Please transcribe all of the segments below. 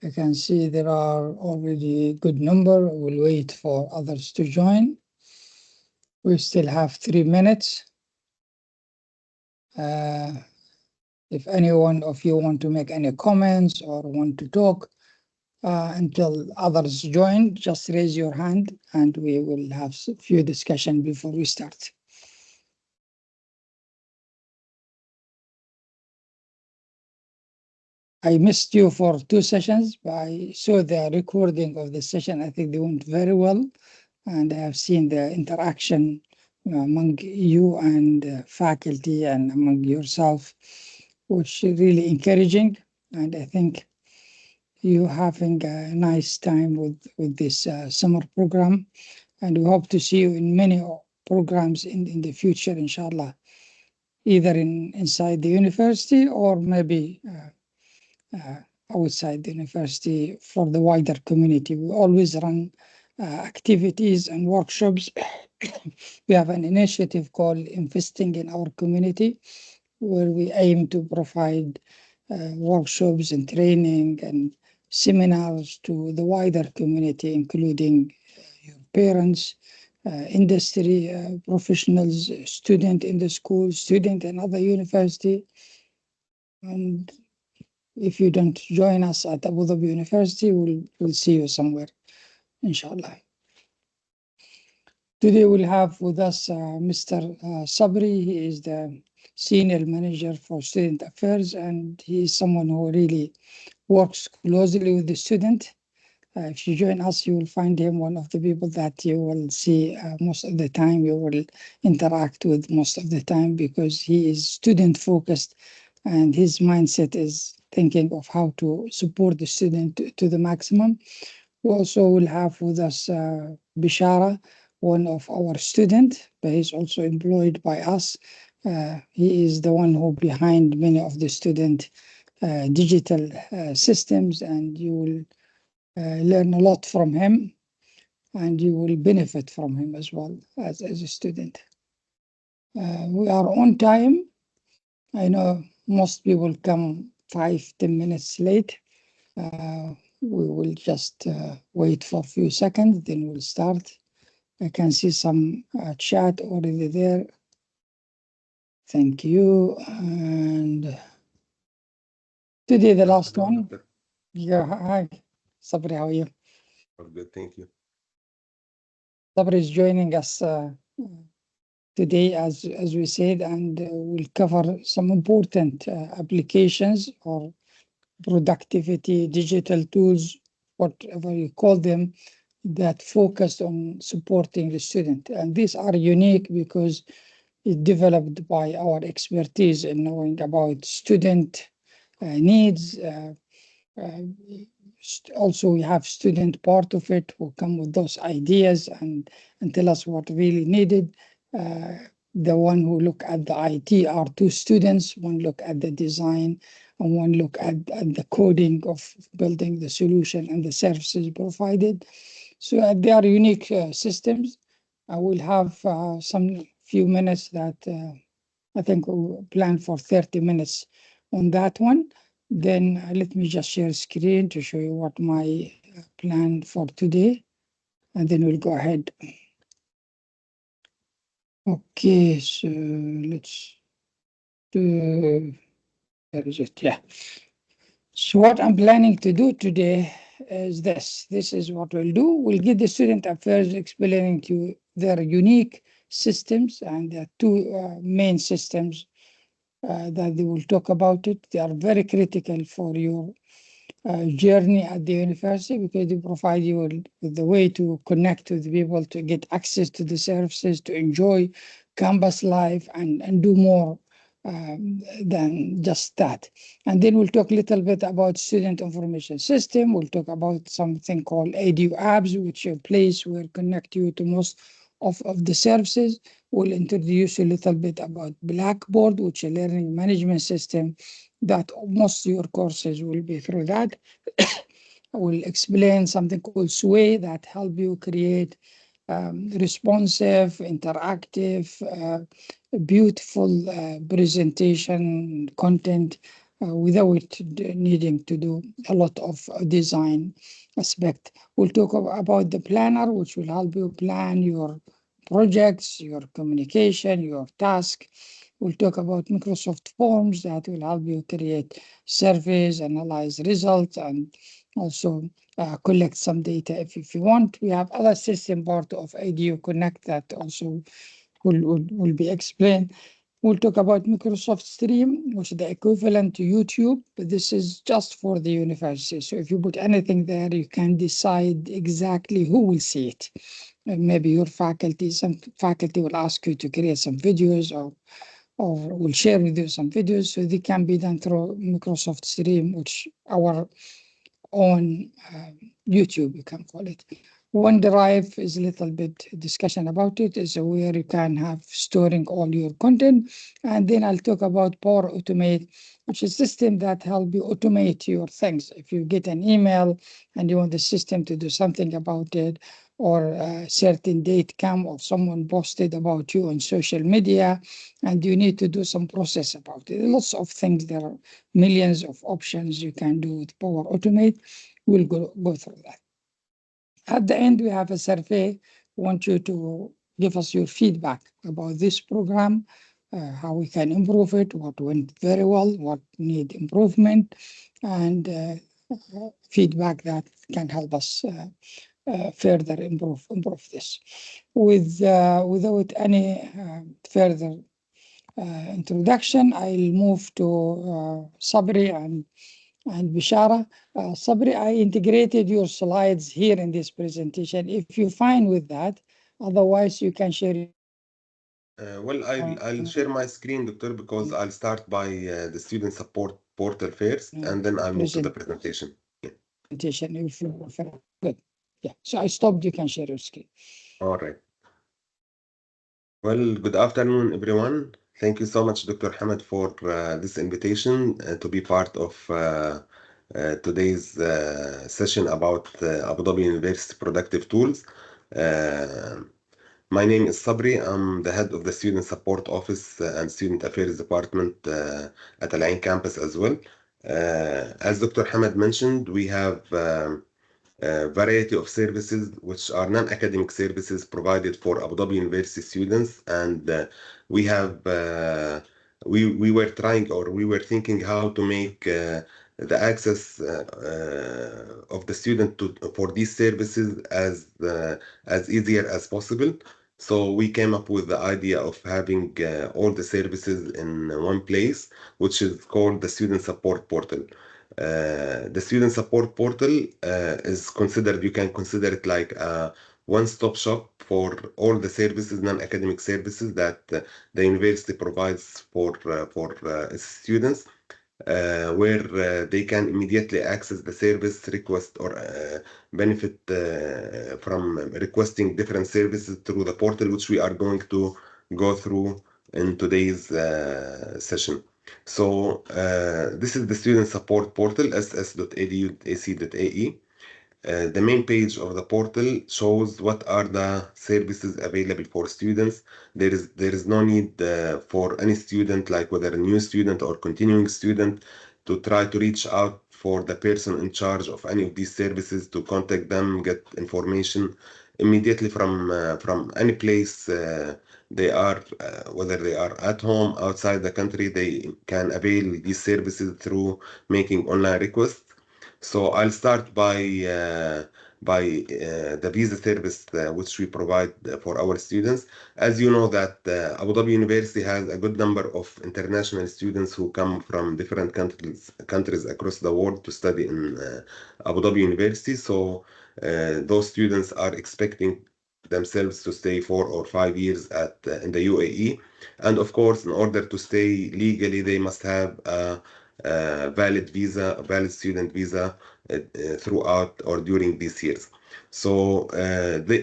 I can see there are already a good number. We'll wait for others to join. We still have 3 minutes. If any one of you want to make any comments or want to talk until others join, just raise your hand and we will have a few discussion before we start. I missed you for 2 sessions, but I saw the recording of the session. I think they went very well, and I have seen the interaction among you and faculty and among yourself, which is really encouraging. And I think you having a nice time with this summer program, and we hope to see you in many programs in the future, inshallah, either inside the university or maybe outside the university for the wider community. We always run activities and workshops. We have an initiative called Investing in Our Community, where we aim to provide workshops and training and seminars to the wider community, including your parents, industry professionals, student in the school, student in other university. And if you don't join us at Abu Dhabi University, we'll see you somewhere, inshallah. Today we'll have with us Mr. Sabri. He is the Senior Manager for Student Affairs, and he is someone who really works closely with the student. If you join us, you will find him one of the people that you will see most of the time, you will interact with most of the time, because he is student-focused and his mindset is thinking of how to support the student to the maximum. We also will have with us Bishara, one of our students, but he's also employed by us. He is the one who behind many of the student digital systems, and you will learn a lot from him, and you will benefit from him as well as a student. We are on time. I know most people come 5-10 minutes late. We will just wait for a few seconds, then we'll start. I can see some chat already there. Thank you. And today, the last one. Yeah, hi. Sabri, how are you? I'm good, thank you. Sabri is joining us today, as we said, and we'll cover some important applications or productivity, digital tools, whatever you call them, that focus on supporting the student. And these are unique because it's developed by our expertise in knowing about student needs. Also, we have student part of it who come with those ideas and tell us what really needed. The one who look at the IT are 2 students, one look at the design and one look at the coding of building the solution and the services provided. So they are unique systems. I will have some few minutes that I think we'll plan for 30 minutes on that one. Then let me just share screen to show you what my plan for today, and then we'll go ahead. Okay, so let's do, where is it? Yeah. So what I'm planning to do today is this. This is what we'll do. We'll get the student affairs explaining to you their unique systems, and there are 2 main systems that they will talk about it. They are very critical for your journey at the university, because they provide you with the way to connect with people, to get access to the services, to enjoy campus life and do more than just that. And then we'll talk a little bit about student information system. We'll talk about something called ADU apps, which are a place where connect you to most of the services. We'll introduce a little bit about Blackboard, which is a learning management system that most of your courses will be through that. I will explain something called Sway that help you create responsive, interactive, beautiful presentation content without needing to do a lot of design aspect. We'll talk about the planner, which will help you plan your projects, your communication, your task. We'll talk about Microsoft Forms that will help you create surveys, analyze results, and also collect some data if you want. We have other system part of ADU Connect that also will be explained. We'll talk about Microsoft Stream, which is the equivalent to YouTube, but this is just for the university. So if you put anything there, you can decide exactly who will see it. Maybe your faculty, some faculty will ask you to create some videos or will share with you some videos. So they can be done through Microsoft Stream, which our on YouTube, you can call it. OneDrive is a little bit discussion about it, is where you can have storing all your content. And then I'll talk about Power Automate, which is a system that help you automate your things. If you get an email and you want the system to do something about it, or a certain date come or someone posted about you on social media, and you need to do some process about it. Lots of things, there are millions of options you can do with Power Automate. We'll go through that. At the end, we have a survey. We want you to give us your feedback about this program, how we can improve it, what went very well, what need improvement, and feedback that can help us further improve this. Without any further introduction, I'll move to Sabri and Bishara. Sabri, I integrated your slides here in this presentation. If you're fine with that, otherwise you can share. Well, I'll share my screen, Doctor, because I'll start by the student support portal first, and then I'll move to the presentation. Yeah. Presentation, if you prefer. Good. Yeah. So I stopped. You can share your screen. All right. Well, good afternoon, everyone. Thank you so much, Dr. Hamad, for this invitation to be part of today's session about Abu Dhabi University Productive Tools. My name is Sabri. I'm the head of the Student Support Office and Student Affairs Department at Al Ain campus as well. As Dr. Hamad mentioned, we have a variety of services which are non-academic services provided for Abu Dhabi University students, and we were trying, or we were thinking how to make the access of the student for these services as easier as possible. So we came up with the idea of having all the services in one place, which is called the Student Support Portal. The Student Support Portal is considered, you can consider it like a one-stop shop for all the services, non-academic services that the university provides for its students, where they can immediately access the service, request, or benefit from requesting different services through the portal, which we are going to go through in today's session. So this is the student support portal, ss.edu.ac.ae. The main page of the portal shows what are the services available for students. There is no need for any student, like whether a new student or continuing student, to try to reach out for the person in charge of any of these services to contact them, get information immediately from any place they are, whether they are at home, outside the country. They can avail these services through making online requests. So I'll start by the visa service which we provide for our students. As you know that Abu Dhabi University has a good number of international students who come from different countries across the world to study in Abu Dhabi University. So those students are expecting themselves to stay 4 or 5 years in the UAE, and of course, in order to stay legally, they must have valid visa, valid student visa throughout or during these years. So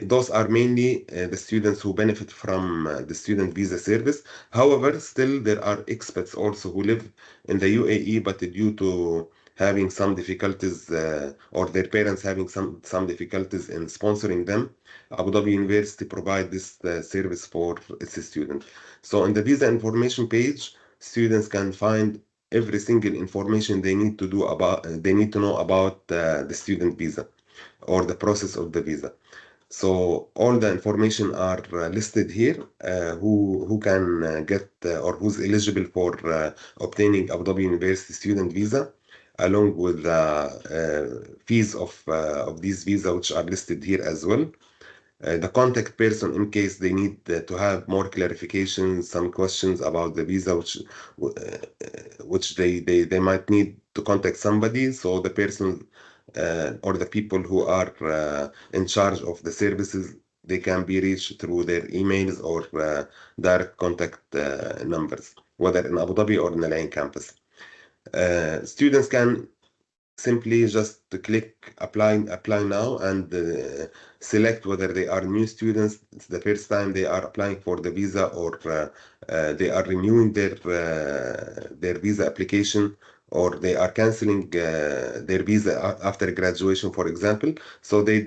those are mainly the students who benefit from the student visa service. However, still there are expats also who live in the UAE, but due to having some difficulties or their parents having some difficulties in sponsoring them, Abu Dhabi University provide this service for its students. So in the visa information page, students can find every single information they need to do about they need to know about the student visa or the process of the visa. So all the information are listed here. Who can get or who's eligible for obtaining Abu Dhabi University student visa, along with the fees of these visa, which are listed here as well. The contact person in case they need to have more clarification, some questions about the visa, which they might need to contact somebody. So the person or the people who are in charge of the services, they can be reached through their emails or direct contact numbers, whether in Abu Dhabi or in the Al Ain campus. Students can simply just click apply now and select whether they are new students. It's the first time they are applying for the visa, or they are renewing their visa application, or they are canceling their visa after graduation, for example. So they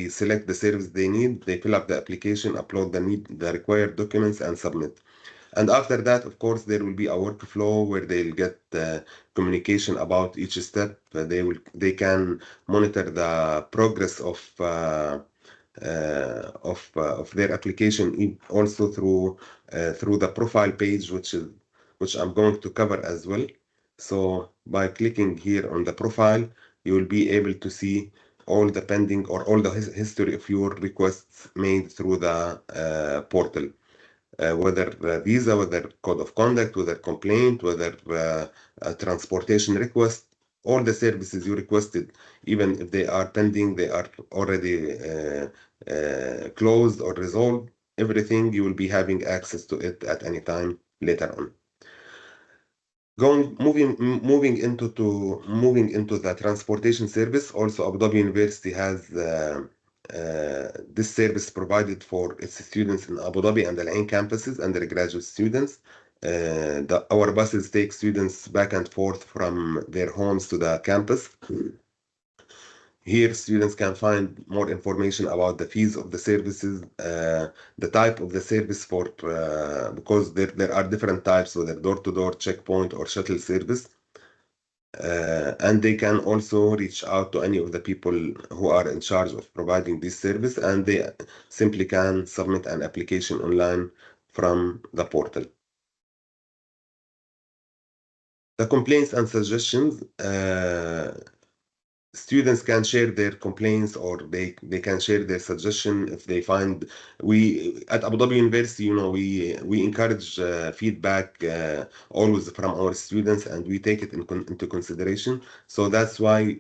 select the service they need, they fill up the application, upload the required documents, and submit. And after that, of course, there will be a workflow where they'll get communication about each step. They can monitor the progress of their application, also through the profile page, which I'm going to cover as well. So by clicking here on the profile, you will be able to see all the pending or all the history of your requests made through the portal. Whether visa, whether code of conduct, whether complaint, whether a transportation request, all the services you requested, even if they are pending, they are already closed or resolved, everything you will be having access to it at any time later on. Moving into the transportation service. Also, Abu Dhabi University has this service provided for its students in Abu Dhabi and Al Ain campuses, undergraduate students. Our buses take students back and forth from their homes to the campus. Here, students can find more information about the fees of the services, the type of the service because there are different types, whether door-to-door, checkpoint, or shuttle service. And they can also reach out to any of the people who are in charge of providing this service, and they simply can submit an application online from the portal. The complaints and suggestions. Students can share their complaints, or they can share their suggestion if they find. We at Abu Dhabi University, we encourage feedback always from our students, and we take it into consideration. So that's why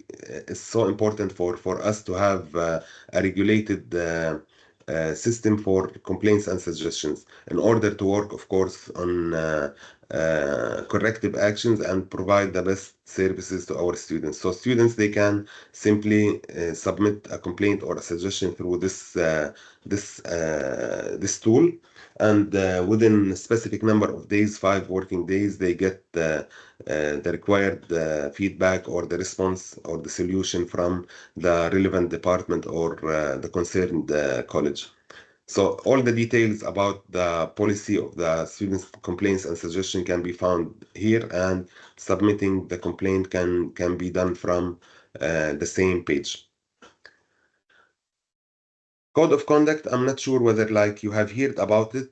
it's so important for us to have a regulated system for complaints and suggestions, in order to work, of course, on corrective actions and provide the best services to our students. So students, they can simply submit a complaint or a suggestion through this tool, and within a specific number of days, 5 working days, they get the required feedback or the response or the solution from the relevant department or the concerned college. So all the details about the policy of the students' complaints and suggestion can be found here, and submitting the complaint can be done from the same page. Code of conduct, I'm not sure whether you have heard about it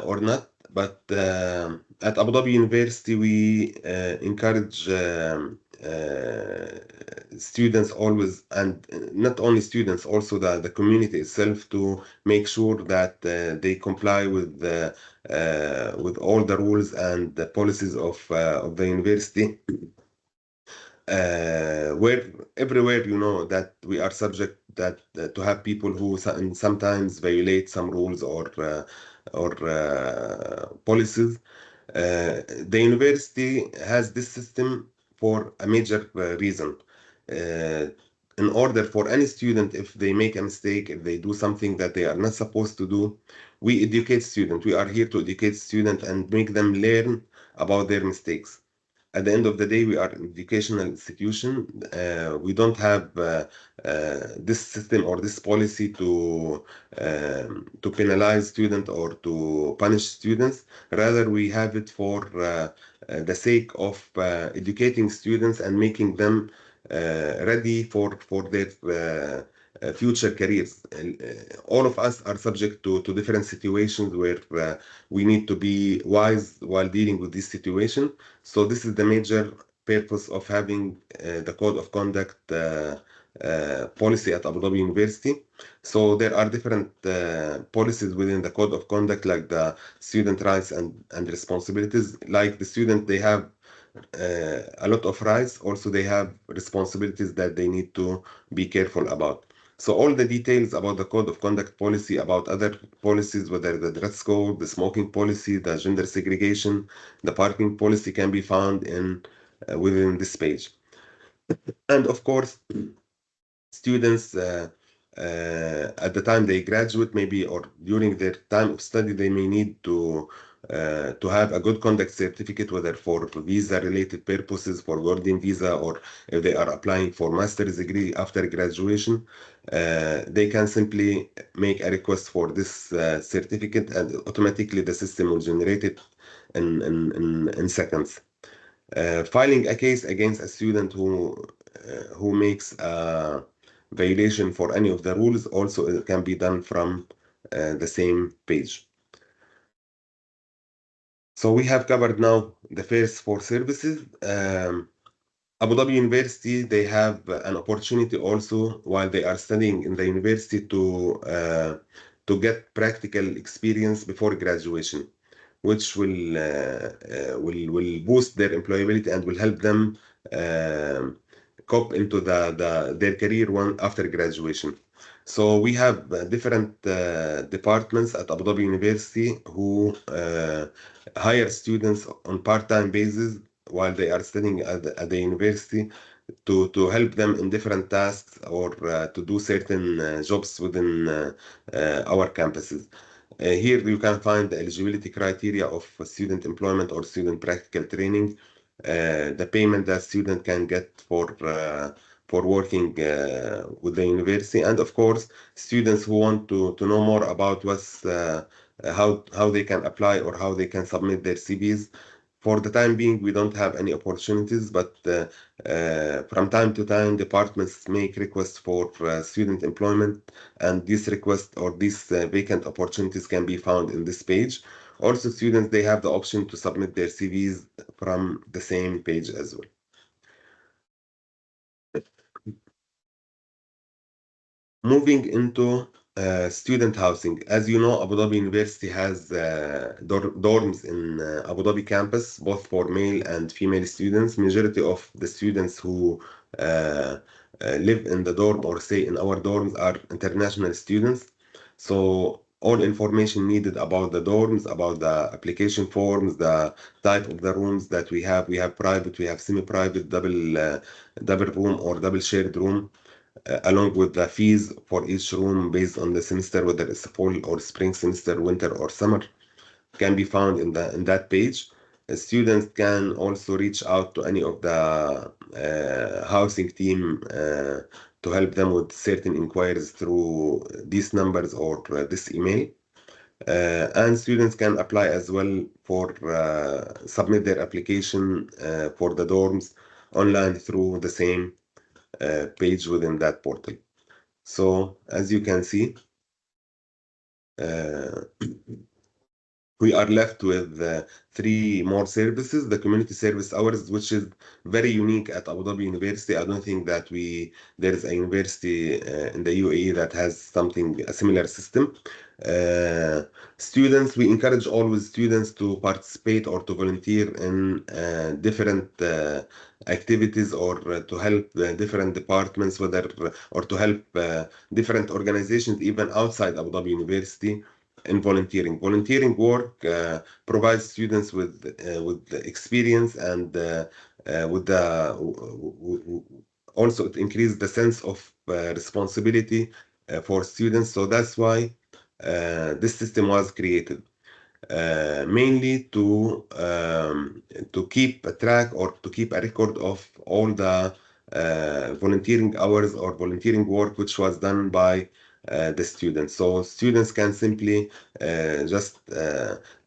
or not, but at Abu Dhabi University, we encourage students always, and not only students, also the community itself, to make sure that they comply with all the rules and the policies of the university. Where everywhere, that we are subject to have people who sometimes violate some rules or policies. The university has this system for a major reason. In order for any student, if they make a mistake, if they do something that they are not supposed to do, we educate students. We are here to educate students and make them learn about their mistakes. at the end of the day, we are an educational institution. We don't have this system or this policy to penalize students or to punish students. Rather, we have it for the sake of educating students and making them ready for their future careers. All of us are subject to different situations where we need to be wise while dealing with this situation. So this is the major purpose of having the code of conduct policy at Abu Dhabi University. So there are different policies within the code of conduct, like the student rights and responsibilities. Like the student, they have a lot of rights. Also, they have responsibilities that they need to be careful about. So all the details about the code of conduct policy, about other policies, whether the dress code, the smoking policy, the gender segregation, the parking policy, can be found in within this page. And of course, students at the time they graduate, maybe, or during their time of study, they may need to have a good conduct certificate, whether for visa related purposes, for golden visa, or if they are applying for master's degree after graduation. They can simply make a request for this certificate, and automatically the system will generate it in seconds. Filing a case against a student who makes a violation for any of the rules also can be done from the same page. So we have covered now the first four services. Abu Dhabi University, they have an opportunity also while they are studying in the university to get practical experience before graduation, which will boost their employability and will help them cope into their career one after graduation. So we have different departments at Abu Dhabi University who hire students on part-time basis while they are studying at the university to help them in different tasks or to do certain jobs within our campuses. Here you can find the eligibility criteria of student employment or student practical training, the payment that student can get for working with the university, and of course, students who want to know more about how they can apply or how they can submit their CVs. For the time being, we don't have any opportunities, but from time to time, departments make requests for student employment, and these requests or these vacant opportunities can be found in this page. Also, students, they have the option to submit their CVs from the same page as well. Moving into student housing. As you know, Abu Dhabi University has dorms in Abu Dhabi campus, both for male and female students. Majority of the students who live in the dorm or stay in our dorms are international students. So all information needed about the dorms, about the application forms, the type of the rooms that we have private, we have semi-private, double room or double shared room, along with the fees for each room based on the semester, whether it's fall or spring semester, winter or summer, can be found in that page. Students can also reach out to any of the housing team to help them with certain inquiries through these numbers or this email. And students can apply as well for submit their application for the dorms online through the same page within that portal. So as you can see, uh, we are left with three more services. The community service hours, which is very unique at Abu Dhabi University. I don't think that there is a university in the UAE that has a similar system. Uh, Students, we encourage always students to participate or to volunteer in different activities, or to help different departments, whether or to help different organizations even outside Abu Dhabi University in volunteering. Volunteering work provides students with the experience, and with the also it increases the sense of responsibility for students. So that's why this system was created. mainly to keep a track or to keep a record of all the volunteering hours or volunteering work which was done by the students. So students can simply just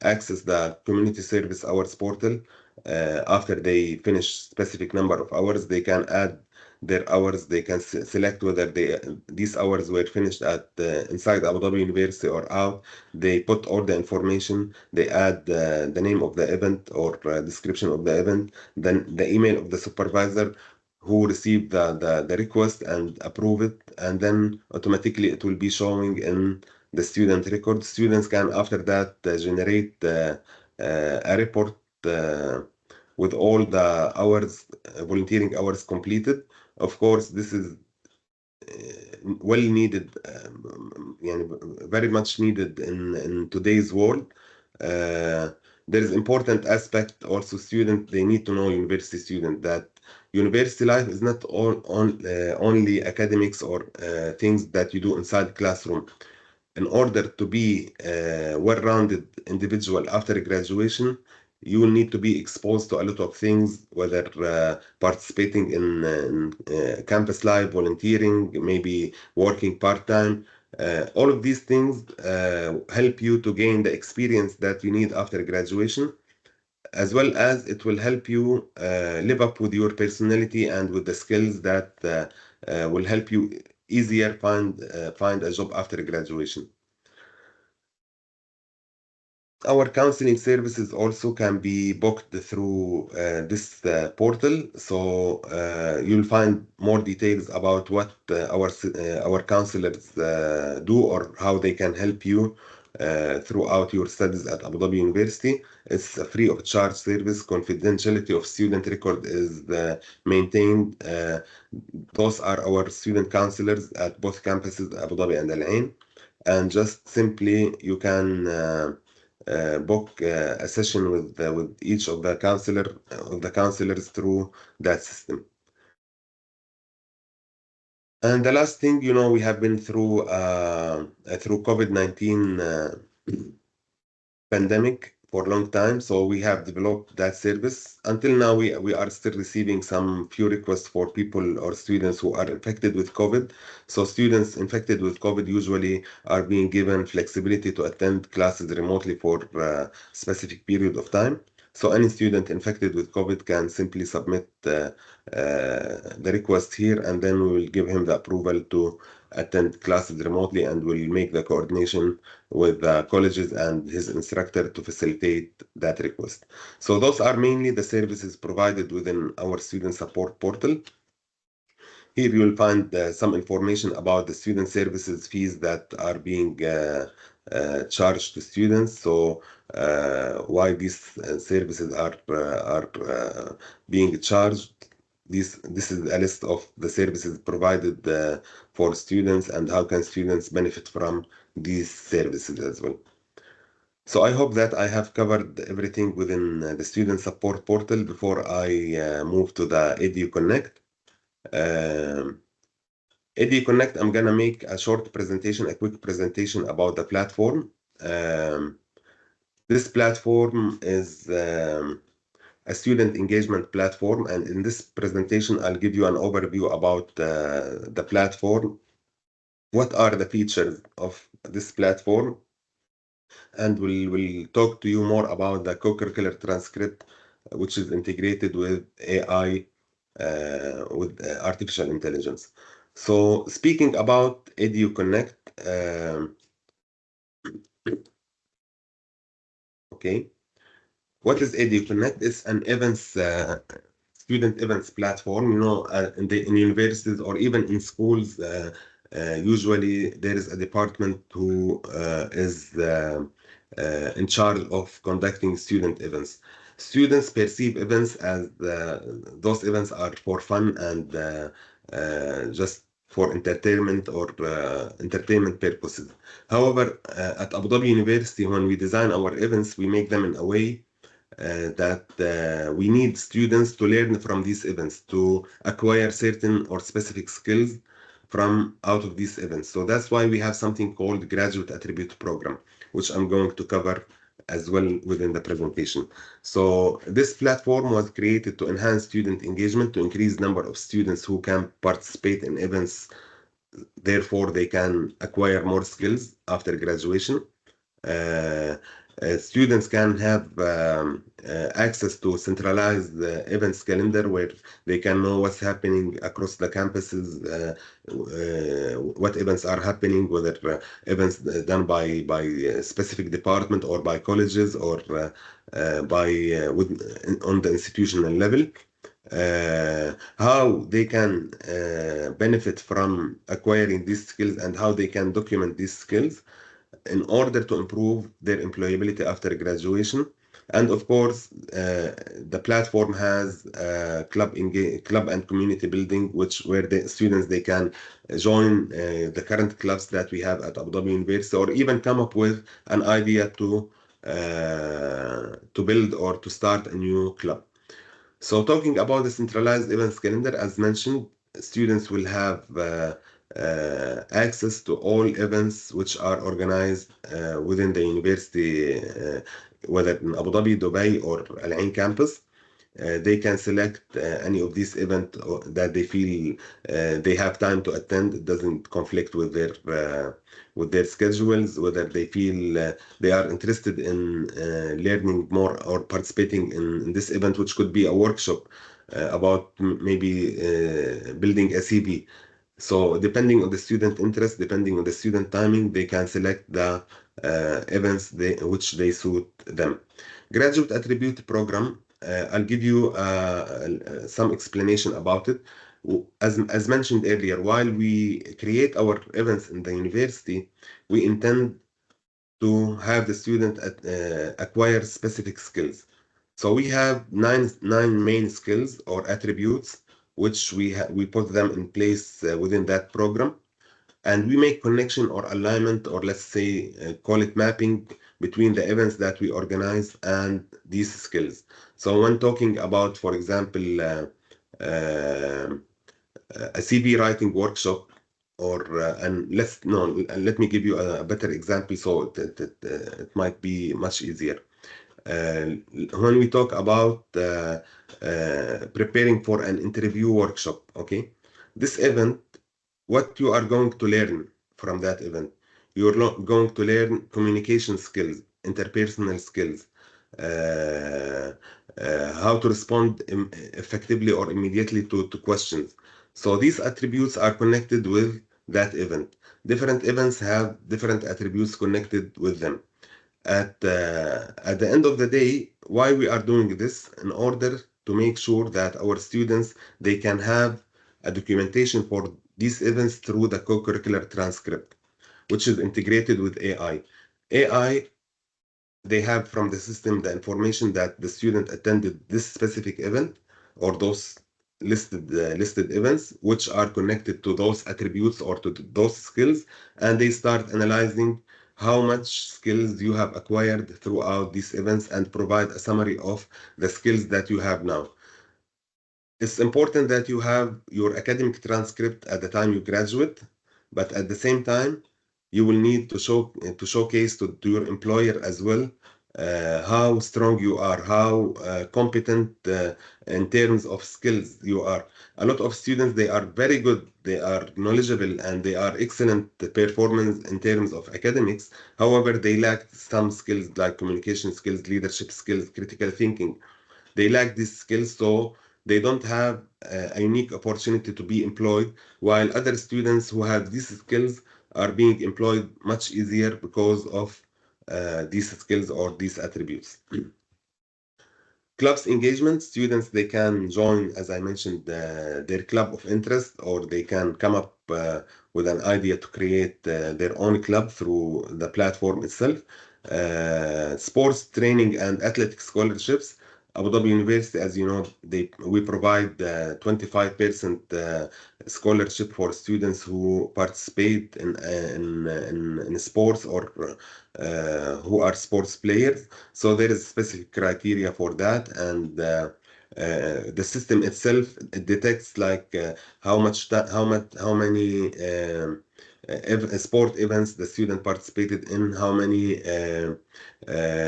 access the community service hours portal. After they finish specific number of hours, they can add their hours. They can select whether these hours were finished at inside Abu Dhabi University or out. They put all the information. They add the name of the event or description of the event, then the email of the supervisor who received the request and approve it, and then automatically it will be showing in the student record. Students can after that generate a report with all the hours, volunteering hours completed. Of course, this is well needed, very much needed in today's world. There is important aspect also. Student, they need to know, university student, that university life is not only academics or things that you do inside classroom. In order to be a well-rounded individual after graduation, you will need to be exposed to a lot of things, whether participating in campus life, volunteering, maybe working part-time. All of these things help you to gain the experience that you need after graduation, as well as it will help you live up with your personality and with the skills that will help you easier find a job after graduation. Our counseling services also can be booked through this portal. So you'll find more details about what our counselors do or how they can help you throughout your studies at Abu Dhabi University. It's a free of charge service. Confidentiality of student record is maintained. Those are our student counselors at both campuses, Abu Dhabi and Al Ain. And just simply you can book a session with each of the counselors through that system. And the last thing, we have been through COVID-19 pandemic for a long time, so we have developed that service. Until now, we are still receiving some few requests for people or students who are infected with COVID. So students infected with COVID usually are being given flexibility to attend classes remotely for a specific period of time. So any student infected with COVID can simply submit the request here, and then we will give him the approval to attend classes remotely, and we'll make the coordination with the colleges and his instructor to facilitate that request. So those are mainly the services provided within our student support portal. Here you will find some information about the student services fees that are being charged to students. So why these services are being charged. This is a list of the services provided for students and how can students benefit from these services as well. So I hope that I have covered everything within the student support portal before I move to the Edu Connect. Um, Edu Connect, I'm gonna make a short presentation, a quick presentation about the platform. This platform is a student engagement platform, and in this presentation, I'll give you an overview about the platform. What are the features of this platform? And we'll talk to you more about the co-curricular transcript, which is integrated with AI, with artificial intelligence. So speaking about Edu Connect, okay, what is Edu Connect? It's an student events platform. In universities or even in schools, usually there is a department who is in charge of conducting student events. Students perceive events as those events are for fun and just for entertainment or entertainment purposes. However, at Abu Dhabi University, when we design our events, we make them in a way that we need students to learn from these events, to acquire certain or specific skills from out of these events. So that's why we have something called graduate attribute program, which I'm going to cover as well within the presentation. So this platform was created to enhance student engagement, to increase number of students who can participate in events. Therefore, they can acquire more skills after graduation. uh, Students can have access to centralized events calendar where they can know what's happening across the campuses, what events are happening, whether events done by specific department or by colleges or by on the institutional level. How they can benefit from acquiring these skills and how they can document these skills in order to improve their employability after graduation. And of course, the platform has club and community building, which where the students they can join the current clubs that we have at Abu Dhabi University, or even come up with an idea to build or to start a new club. So talking about the centralized events calendar, as mentioned, students will have access to all events which are organized within the university, whether in Abu Dhabi, Dubai, or Al Ain campus. They can select any of these events that they feel they have time to attend. It doesn't conflict with their schedules. Whether they feel they are interested in learning more or participating in this event, which could be a workshop about maybe building a CV. So depending on the student interest, depending on the student timing, they can select the events which they suit them. Graduate Attribute Program, I'll give you some explanation about it. As mentioned earlier, while we create our events in the university, we intend to have the student acquire specific skills. So we have nine main skills or attributes, which we put them in place within that program, and we make connection or alignment, or let's say call it mapping, between the events that we organize and these skills. So when talking about, for example, uh, a CV writing workshop, or and let's no, let me give you a better example, so it might be much easier. Uh, when we talk about preparing for an interview workshop, okay, this event, what you are going to learn from that event, you're going to learn communication skills, interpersonal skills, uh, how to respond effectively or immediately to questions. So these attributes are connected with that event. Different events have different attributes connected with them. At the end of the day, why we are doing this? In order to make sure that our students they can have a documentation for these events through the co-curricular transcript, which is integrated with AI. AI, they have from the system the information that the student attended this specific event, or those listed events which are connected to those attributes or to those skills, and they start analyzing how much skills you have acquired throughout these events and provide a summary of the skills that you have now. It's important that you have your academic transcript at the time you graduate, but at the same time, you will need to showcase to your employer as well how strong you are, how competent in terms of skills you are. A lot of students, they are very good, they are knowledgeable, and they are excellent performance in terms of academics. However, they lack some skills like communication skills, leadership skills, critical thinking. They lack these skills, so they don't have a unique opportunity to be employed, while other students who have these skills are being employed much easier because of these skills or these attributes. Clubs engagement, students, they can join, as I mentioned, their club of interest, or they can come up with an idea to create their own club through the platform itself. Sports training and athletic scholarships. Abu Dhabi University, as you know, we provide 25% scholarship for students who participate in sports, or who are sports players. So there is specific criteria for that, and the system itself, it detects like how many sport events the student participated in, how many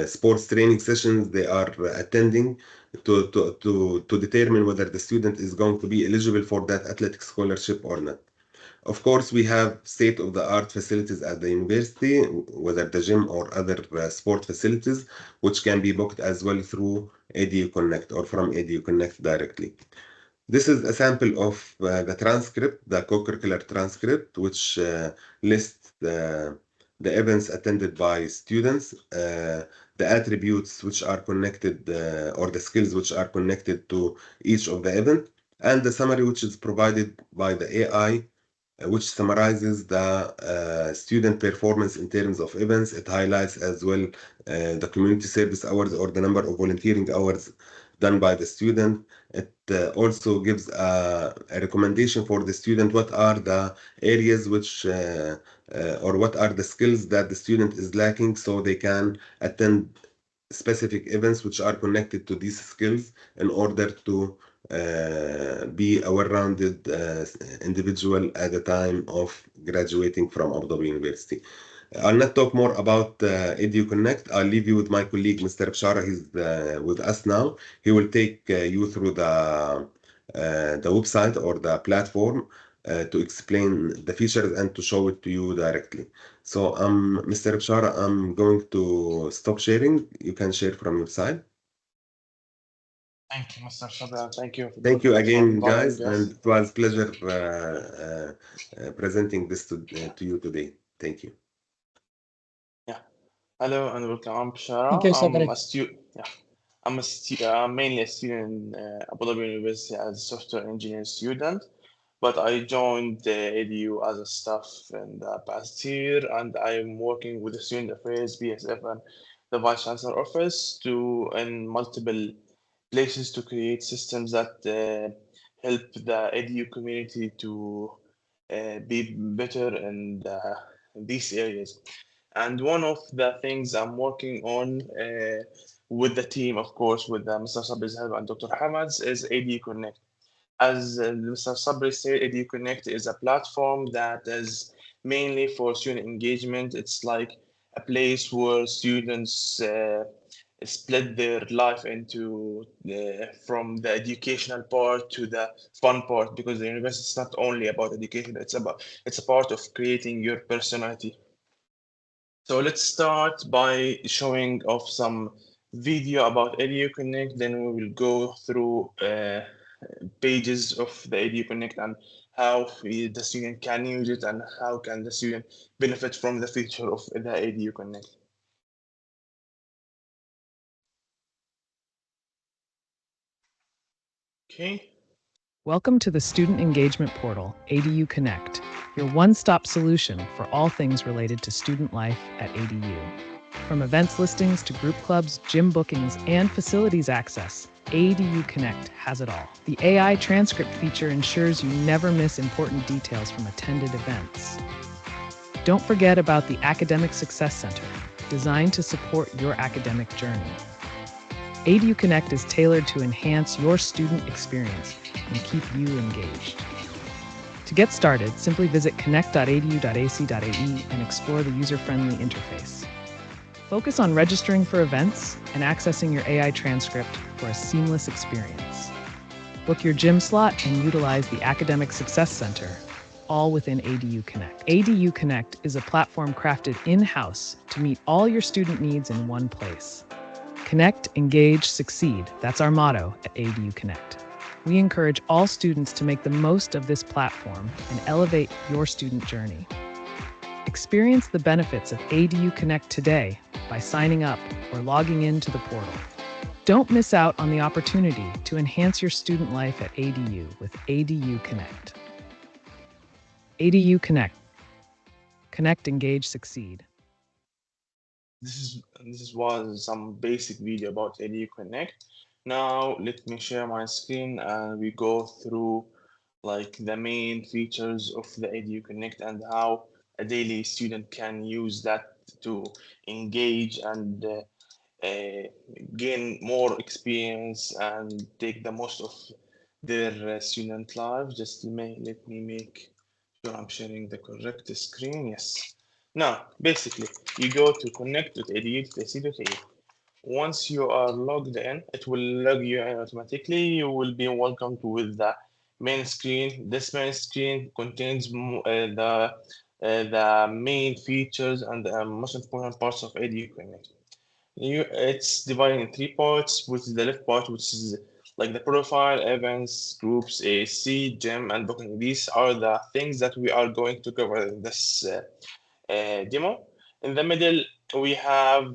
sports training sessions they are attending, to determine whether the student is going to be eligible for that athletic scholarship or not. Of course, we have state-of-the-art facilities at the university, whether the gym or other sport facilities, which can be booked as well through EDU Connect or from EDU Connect directly. This is a sample of the transcript, the co-curricular transcript, which lists the events attended by students, the attributes which are connected, or the skills which are connected to each of the event, and the summary which is provided by the AI, which summarizes the student performance in terms of events. It highlights as well the community service hours or the number of volunteering hours done by the student. It also gives a recommendation for the student, what are the areas which or what are the skills that the student is lacking, so they can attend specific events which are connected to these skills in order to be a well-rounded individual at the time of graduating from Abu Dhabi University. I'll not talk more about Edu Connect. I'll leave you with my colleague, Mr. Bshara. He's with us now. He will take you through the website or the platform to explain the features and to show it to you directly. So, Mr. Bshara, I'm going to stop sharing. You can share from your side. Thank you, Mr. Sabra. Thank you Thank you for again, inviting guys, us. and it was pleasure presenting this to you today. Thank you. Yeah. Hello and welcome. I'm Thank Bishara. you, I'm Sabri. a student. Yeah. I'm mainly a student in Abu Dhabi University as a software engineering student, but I joined the ADU as a staff in the past year, and I'm working with the Student Affairs, BSF, and the Vice Chancellor Office to in multiple places to create systems that help the ADU community to be better in these areas. And one of the things I'm working on with the team, of course, with Mr. Sabri's help and Dr. Hamad's, is AD Connect. As Mr. Sabri said, AD Connect is a platform that is mainly for student engagement. It's like a place where students split their life into from the educational part to the fun part, because the university is not only about education, it's a part of creating your personality. So let's start by showing off some video about Edu Connect, then we will go through pages of the Edu Connect and how the student can use it and how can the student benefit from the feature of the Edu Connect. Okay. Welcome to the Student Engagement Portal, ADU Connect, your one-stop solution for all things related to student life at ADU. From events listings to group clubs, gym bookings, and facilities access, ADU Connect has it all. The AI transcript feature ensures you never miss important details from attended events. Don't forget about the Academic Success Center, designed to support your academic journey. ADU Connect is tailored to enhance your student experience and keep you engaged. To get started, simply visit connect.adu.ac.ae and explore the user-friendly interface. Focus on registering for events and accessing your AI transcript for a seamless experience. Book your gym slot and utilize the Academic Success Center, all within ADU Connect. ADU Connect is a platform crafted in-house to meet all your student needs in one place. Connect, engage, succeed. That's our motto at ADU Connect. We encourage all students to make the most of this platform and elevate your student journey. Experience the benefits of ADU Connect today by signing up or logging into the portal. Don't miss out on the opportunity to enhance your student life at ADU with ADU Connect. ADU Connect. Connect, engage, succeed. This was some basic video about Edu Connect. Now let me share my screen and we go through like the main features of the Edu Connect and how a daily student can use that to engage and gain more experience and take the most of their student life. Just let me make Sure, I'm sharing the correct screen. Yes. Now, basically, you go to connect.edu.ac.ae. Once you are logged in, it will log you in automatically. You will be welcomed with the main screen. This main screen contains the main features and the most important parts of Edu Connect. It's divided in three parts, which is the left part, which is like the profile, events, groups, AC, gym, and booking. These are the things that we are going to cover in this demo. In the middle, we have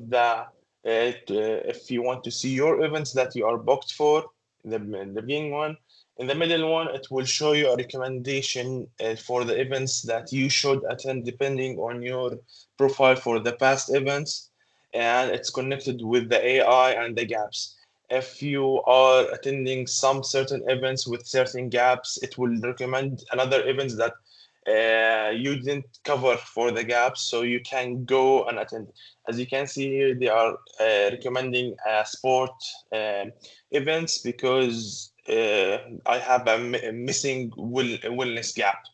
if you want to see your events that you are booked for, the beginning one. In the middle one, it will show you a recommendation for the events that you should attend depending on your profile for the past events, and it's connected with the AI and the gaps. If you are attending some certain events with certain gaps, it will recommend another events that you didn't cover for the gaps, so you can go and attend. As you can see here, they are recommending sport events because I have a missing wellness gap.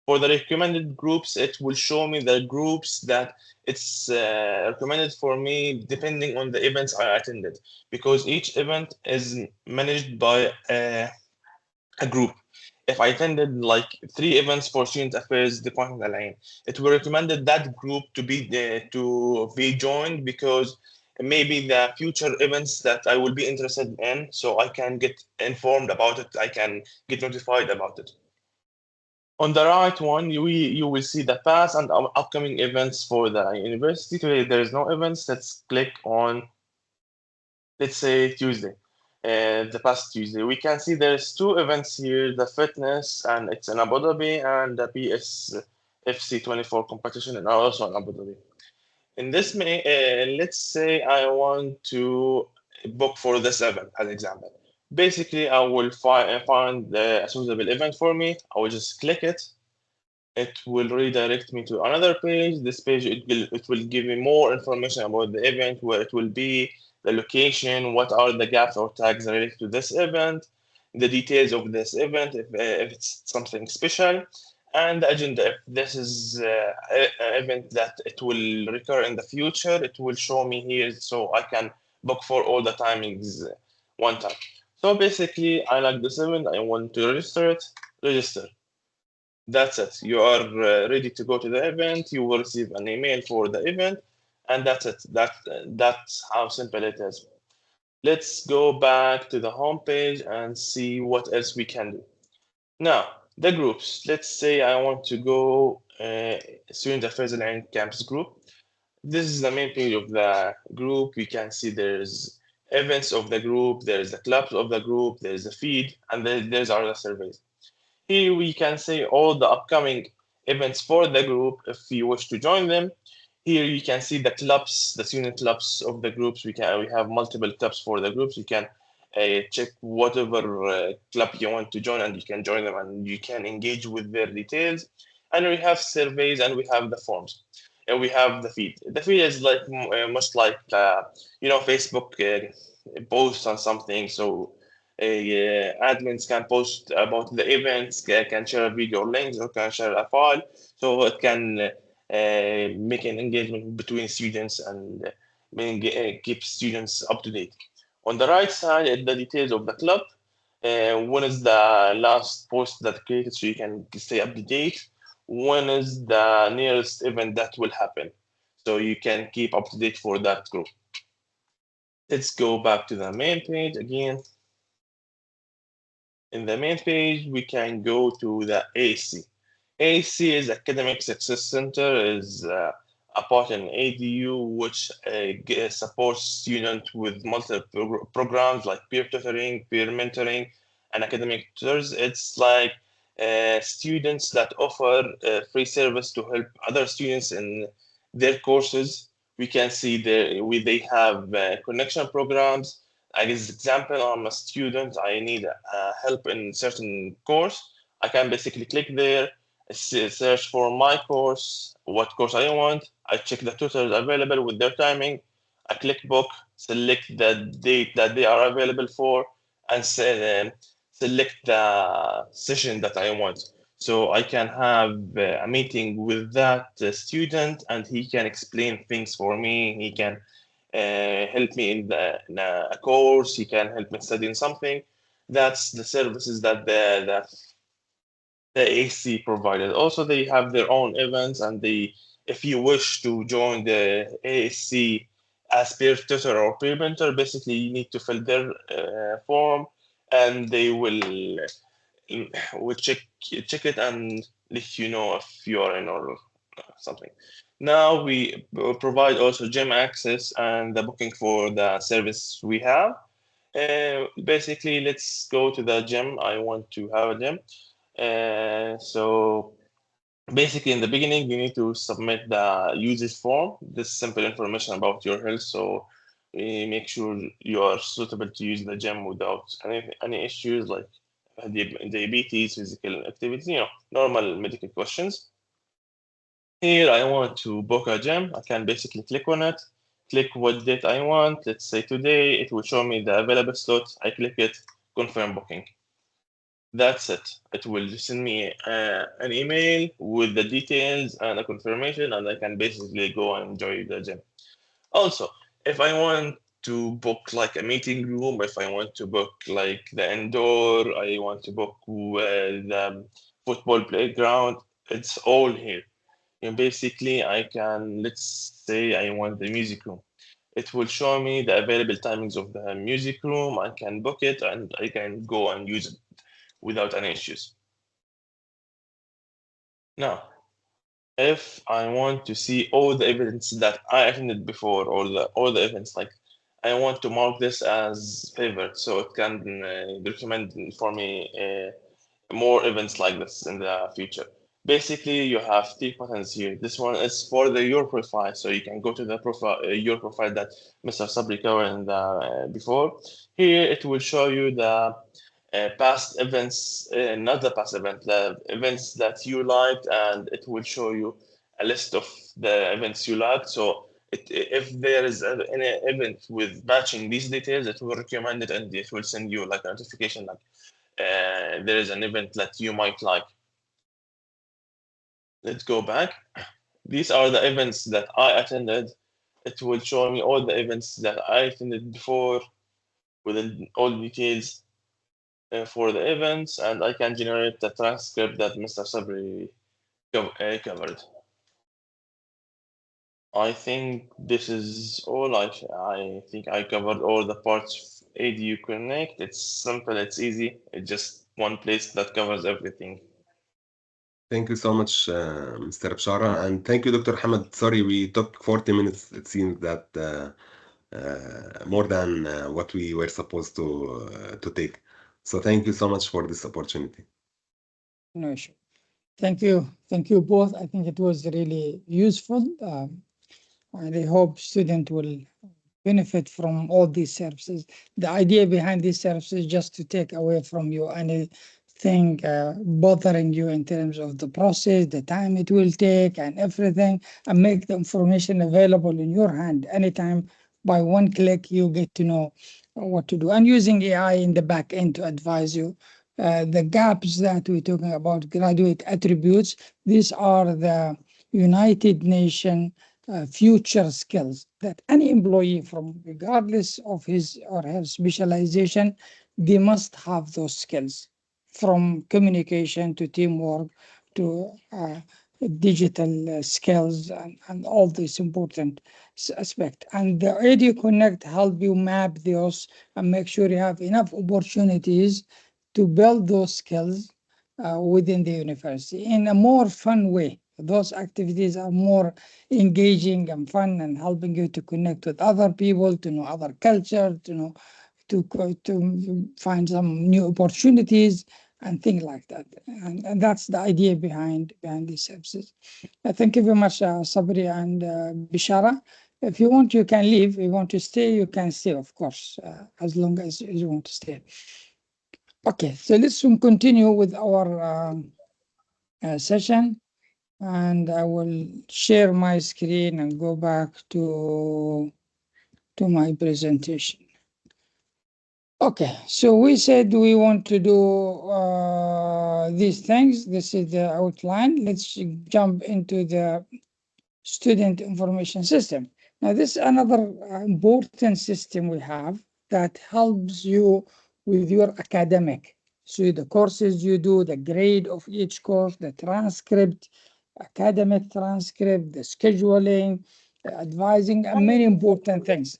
For the recommended groups, it will show me the groups that it's recommended for me depending on the events I attended, because each event is managed by a group. If I attended like 3 events for student affairs department line, it will recommended that group to be joined because maybe the future events that I will be interested in, so I can get informed about it. I can get notified about it. On the right one, you will see the past and upcoming events for the university. Today there is no events. Let's click on, let's say, Tuesday, the past Tuesday. We can see there's 2 events here, the fitness, and it's in Abu Dhabi, and the PSFC 24 competition, and also in Abu Dhabi. In this, let's say I want to book for this event, as example. Basically, I will find the suitable event for me. I will just click it. It will redirect me to another page. This page, it will give me more information about the event, where it will be, the location, what are the gaps or tags related to this event, the details of this event, if it's something special, and the agenda. If this is an event that it will recur in the future, it will show me here so I can book for all the timings one time. So basically, I like this event. I want to register it. Register. That's it. You are ready to go to the event. You will receive an email for the event, and that's it. That's how simple it is. Let's go back to the home page and see what else we can do. Now, the groups. Let's say I want to go Student Affairs and Campus group. This is the main page of the group. We can see there's events of the group, there's the clubs of the group, there's the feed, and there's our surveys. Here we can see all the upcoming events for the group if you wish to join them. Here you can see the clubs, the student clubs of the groups. We have multiple clubs for the groups. You can check whatever club you want to join, and you can join them, and you can engage with their details. And we have surveys, and we have the forms, and we have the feed. The feed is like much like Facebook posts on something. So admins can post about the events, can share a video links, or can share a file, so it can make an engagement between students and keep students up to date. On the right side, the details of the club. When is the last post that created, so you can stay up to date. When is the nearest event that will happen, so you can keep up to date for that group. Let's go back to the main page again. In the main page, we can go to the AC. AC is Academic Success Center, is a part in ADU which supports students with multiple programs like peer tutoring, peer mentoring, and academic tutors. It's like students that offer free service to help other students in their courses. We can see they have connection programs. As example, I'm a student. I need help in certain course. I can basically click there, search for my course, what course I want. I check the tutors available with their timing. I click book, select the date that they are available for, and select the session that I want. So I can have a meeting with that student, and he can explain things for me. He can help me in a course. He can help me study in something. That's the services that the AC provided. Also, they have their own events, and if you wish to join the ASC as peer tutor or peer mentor, basically you need to fill their form, and they will check it and let you know if you are in or something. Now we provide also gym access and the booking for the service we have. Basically, let's go to the gym. I want to have a gym. So basically, in the beginning, you need to submit the usage form. This simple information about your health. So we make sure you are suitable to use the gym without any issues like diabetes, physical activity, normal medical questions. Here, I want to book a gym. I can basically click on it, click what date I want. Let's say today, it will show me the available slot. I click it, confirm booking. That's it. It will send me an email with the details and a confirmation, and I can basically go and enjoy the gym. Also, if I want to book like a meeting room, if I want to book like the indoor, I want to book the football playground, it's all here. And basically, I can, let's say I want the music room. It will show me the available timings of the music room. I can book it and I can go and use it without any issues. Now, if I want to see all the events that I attended before, or all the events, like I want to mark this as favorite, so it can recommend for me more events like this in the future. Basically, you have three buttons here. This one is for your profile, so you can go to the profile, your profile that Mr. Sabri covered in the, before. Here, it will show you the past events, not the past event, the events that you liked, and it will show you a list of the events you liked. So if there is any event with matching these details, it will recommend it and it will send you like a notification like there is an event that you might like. Let's go back. These are the events that I attended. It will show me all the events that I attended before with all the details for the events, and I can generate the transcript that Mr. Sabri covered. I think this is all. I think I covered all the parts of ADU Connect. It's simple, it's easy. It's just one place that covers everything. Thank you so much, Mr. Bshara, and thank you, Dr. Hamad. Sorry, we took 40 minutes. It seems that more than what we were supposed to take. So thank you so much for this opportunity. No issue. Thank you. Thank you both. I think it was really useful. And I hope students will benefit from all these services. The idea behind these services is just to take away from you anything bothering you in terms of the process, the time it will take, and everything, and make the information available in your hand anytime. By one click, you get to know what to do. And using AI in the back end to advise you. The gaps that we're talking about, graduate attributes, these are the United Nations future skills that any employee, from regardless of his or her specialization, they must have those skills, from communication to teamwork to digital skills and all these important aspects. And the Edu Connect help you map those and make sure you have enough opportunities to build those skills within the university in a more fun way. Those activities are more engaging and fun and helping you to connect with other people, to know other culture, to know to find some new opportunities and things like that. And that's the idea behind these services. Thank you very much, Sabri and Bishara. If you want, you can leave. If you want to stay, you can stay, of course, as long as you want to stay. Okay, so let's continue with our session. And I will share my screen and go back to my presentation. Okay, so we said we want to do these things. This is the outline. Let's jump into the student information system. Now, this is another important system we have that helps you with your academic. So the courses you do, the grade of each course, the transcript, academic transcript, the scheduling, the advising, and many important things.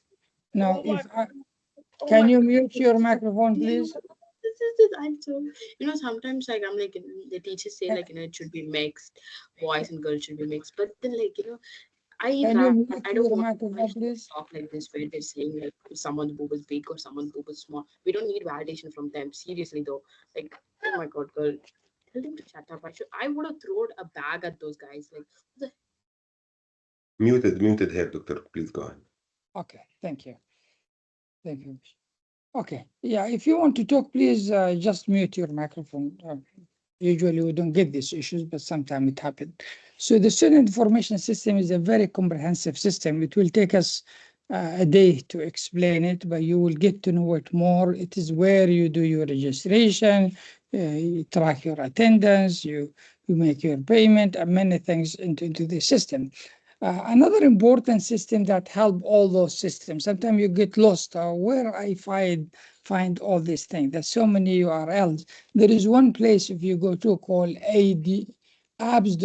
Now, can you mute your microphone, please? This I'm so, sometimes like I'm like, the teachers say like, it should be mixed, boys and girls should be mixed, but then like, Can you mute I don't your want microphone, to please? talk like this where they're saying like someone's boob is big or someone's boob is small. We don't need validation from them. Seriously though, like, oh my god, girl, tell them to shut up. I would have thrown a bag at those guys. Like, the Muted here, doctor. Please go ahead. Okay, thank you. Thank you. Okay, yeah, if you want to talk, please just mute your microphone. Usually we don't get these issues, but sometimes it happens. So the student information system is a very comprehensive system. It will take us a day to explain it, but you will get to know it more. It is where you do your registration, you track your attendance, you make your payment, and many things into the system. Another important system that help all those systems. Sometimes you get lost. Where I find all these things. There's so many URLs. There is one place if you go to called apps.edu.ac.ie,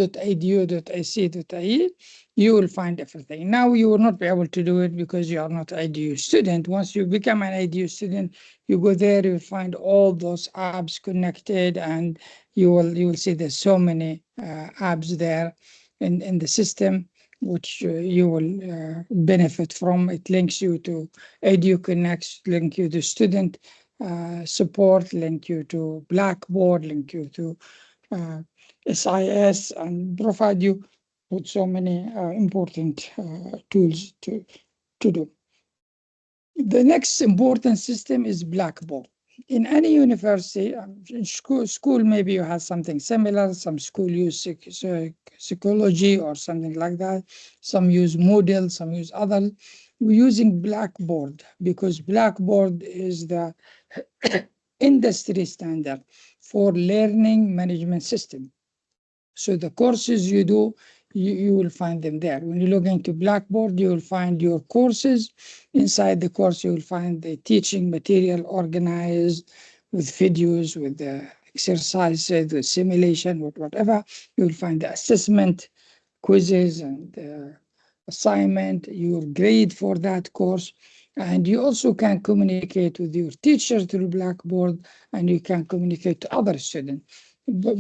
you will find everything. Now you will not be able to do it because you are not an EDU student. Once you become an EDU student, you go there, you will find all those apps connected, and you will see there's so many apps there in the system, which you will benefit from. It links you to EduConnect, link you to student support, link you to Blackboard, link you to SIS, and provide you with so many important tools to do. The next important system is Blackboard. In any university, in school, maybe you have something similar. Some school use psychology or something like that. Some use Moodle, some use other. We're using Blackboard because Blackboard is the industry standard for learning management system. So the courses you do, you will find them there. When you log into Blackboard, you will find your courses. Inside the course, you will find the teaching material organized with videos, with the exercises, with simulation, with whatever. You will find the assessment, quizzes, and assignment, your grade for that course. And you also can communicate with your teacher through Blackboard, and you can communicate to other students. But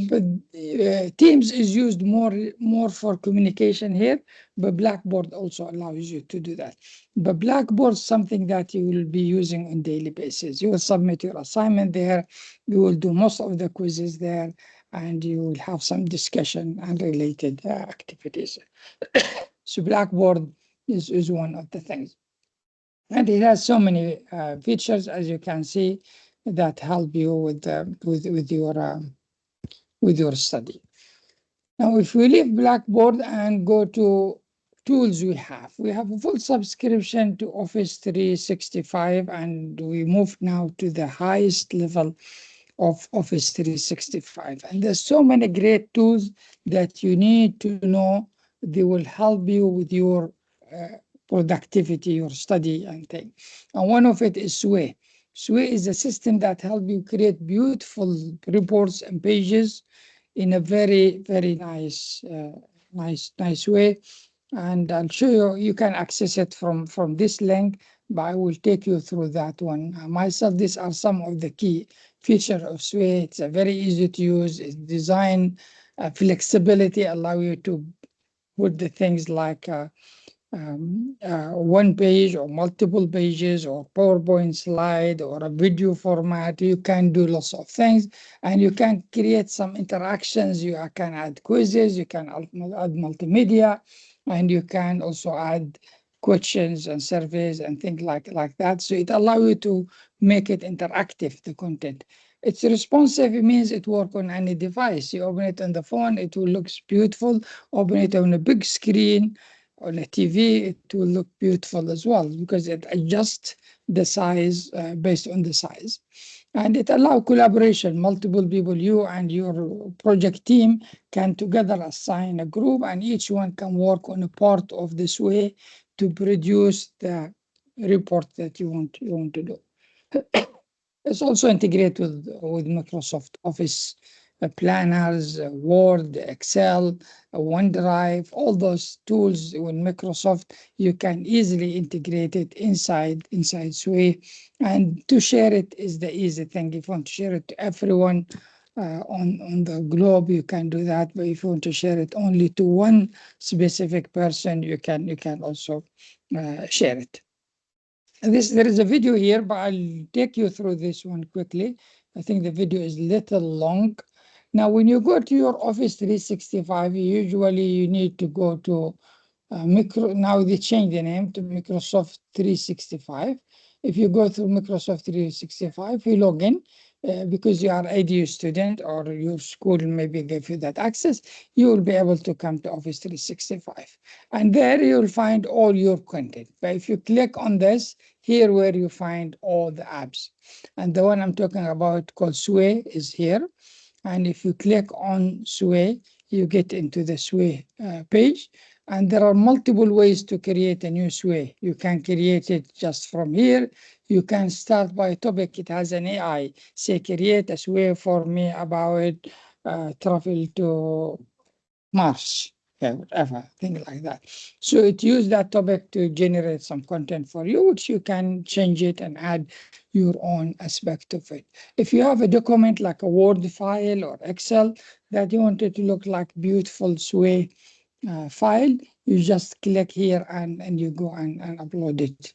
Teams is used more for communication here, but Blackboard also allows you to do that. But Blackboard is something that you will be using on daily basis. You will submit your assignment there, you will do most of the quizzes there, and you will have some discussion and related activities. So Blackboard is one of the things. And it has so many features, as you can see, that help you with your study. Now, if we leave Blackboard and go to tools we have a full subscription to Office 365, and we move now to the highest level of Office 365. And there's so many great tools that you need to know. They will help you with your productivity, your study and thing. And one of it is Sway. Sway is a system that helps you create beautiful reports and pages in a very, very nice way. And I'll show you, you can access it from this link, but I will take you through that one. Myself, these are some of the key features of Sway. It's a very easy to use. It's design flexibility, allow you to put the things like one page or multiple pages or PowerPoint slide or a video format. You can do lots of things, and you can create some interactions. You can add quizzes, you can add multimedia, and you can also add questions and surveys and things like that. So it allows you to make it interactive, the content. It's responsive. It means it works on any device. You open it on the phone, it will look beautiful. Open it on a big screen, on a TV, it will look beautiful as well because it adjusts the size based on the size. And it allows collaboration. Multiple people, you and your project team, can together assign a group, and each one can work on a part of this way to produce the report that you want to do. It's also integrated with Microsoft Office planners, Word, Excel, OneDrive, all those tools with Microsoft. You can easily integrate it inside Sway, and to share it is the easy thing. If you want to share it to everyone on the globe, you can do that. But if you want to share it only to one specific person, you can also share it. There is a video here, but I'll take you through this one quickly. I think the video is little long. Now, when you go to your Office 365, usually you need to go to now they changed the name to Microsoft 365. If you go through Microsoft 365, you log in because you are ADU student or your school maybe gave you that access, you will be able to come to Office 365. And there you'll find all your content. But if you click on this, here where you find all the apps. And the one I'm talking about called Sway is here. And if you click on Sway, you get into the Sway page. And there are multiple ways to create a new Sway. You can create it just from here. You can start by topic. It has an AI. Say, create a Sway for me about travel to Mars. Okay, whatever, thing like that. So it used that topic to generate some content for you, which you can change it and add your own aspect of it. If you have a document like a Word file or Excel that you want it to look like beautiful Sway file, you just click here and you go and upload it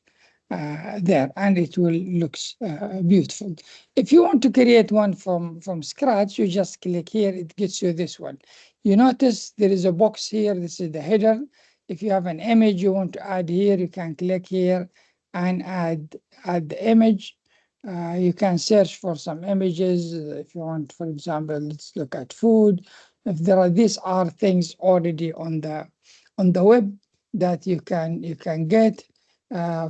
there, and it will looks beautiful. If you want to create one from scratch, you just click here, it gets you this one. You notice there is a box here, this is the header. If you have an image you want to add here, you can click here and add the image. You can search for some images if you want. For example, let's look at food. If there are, these are things already on the web that you can get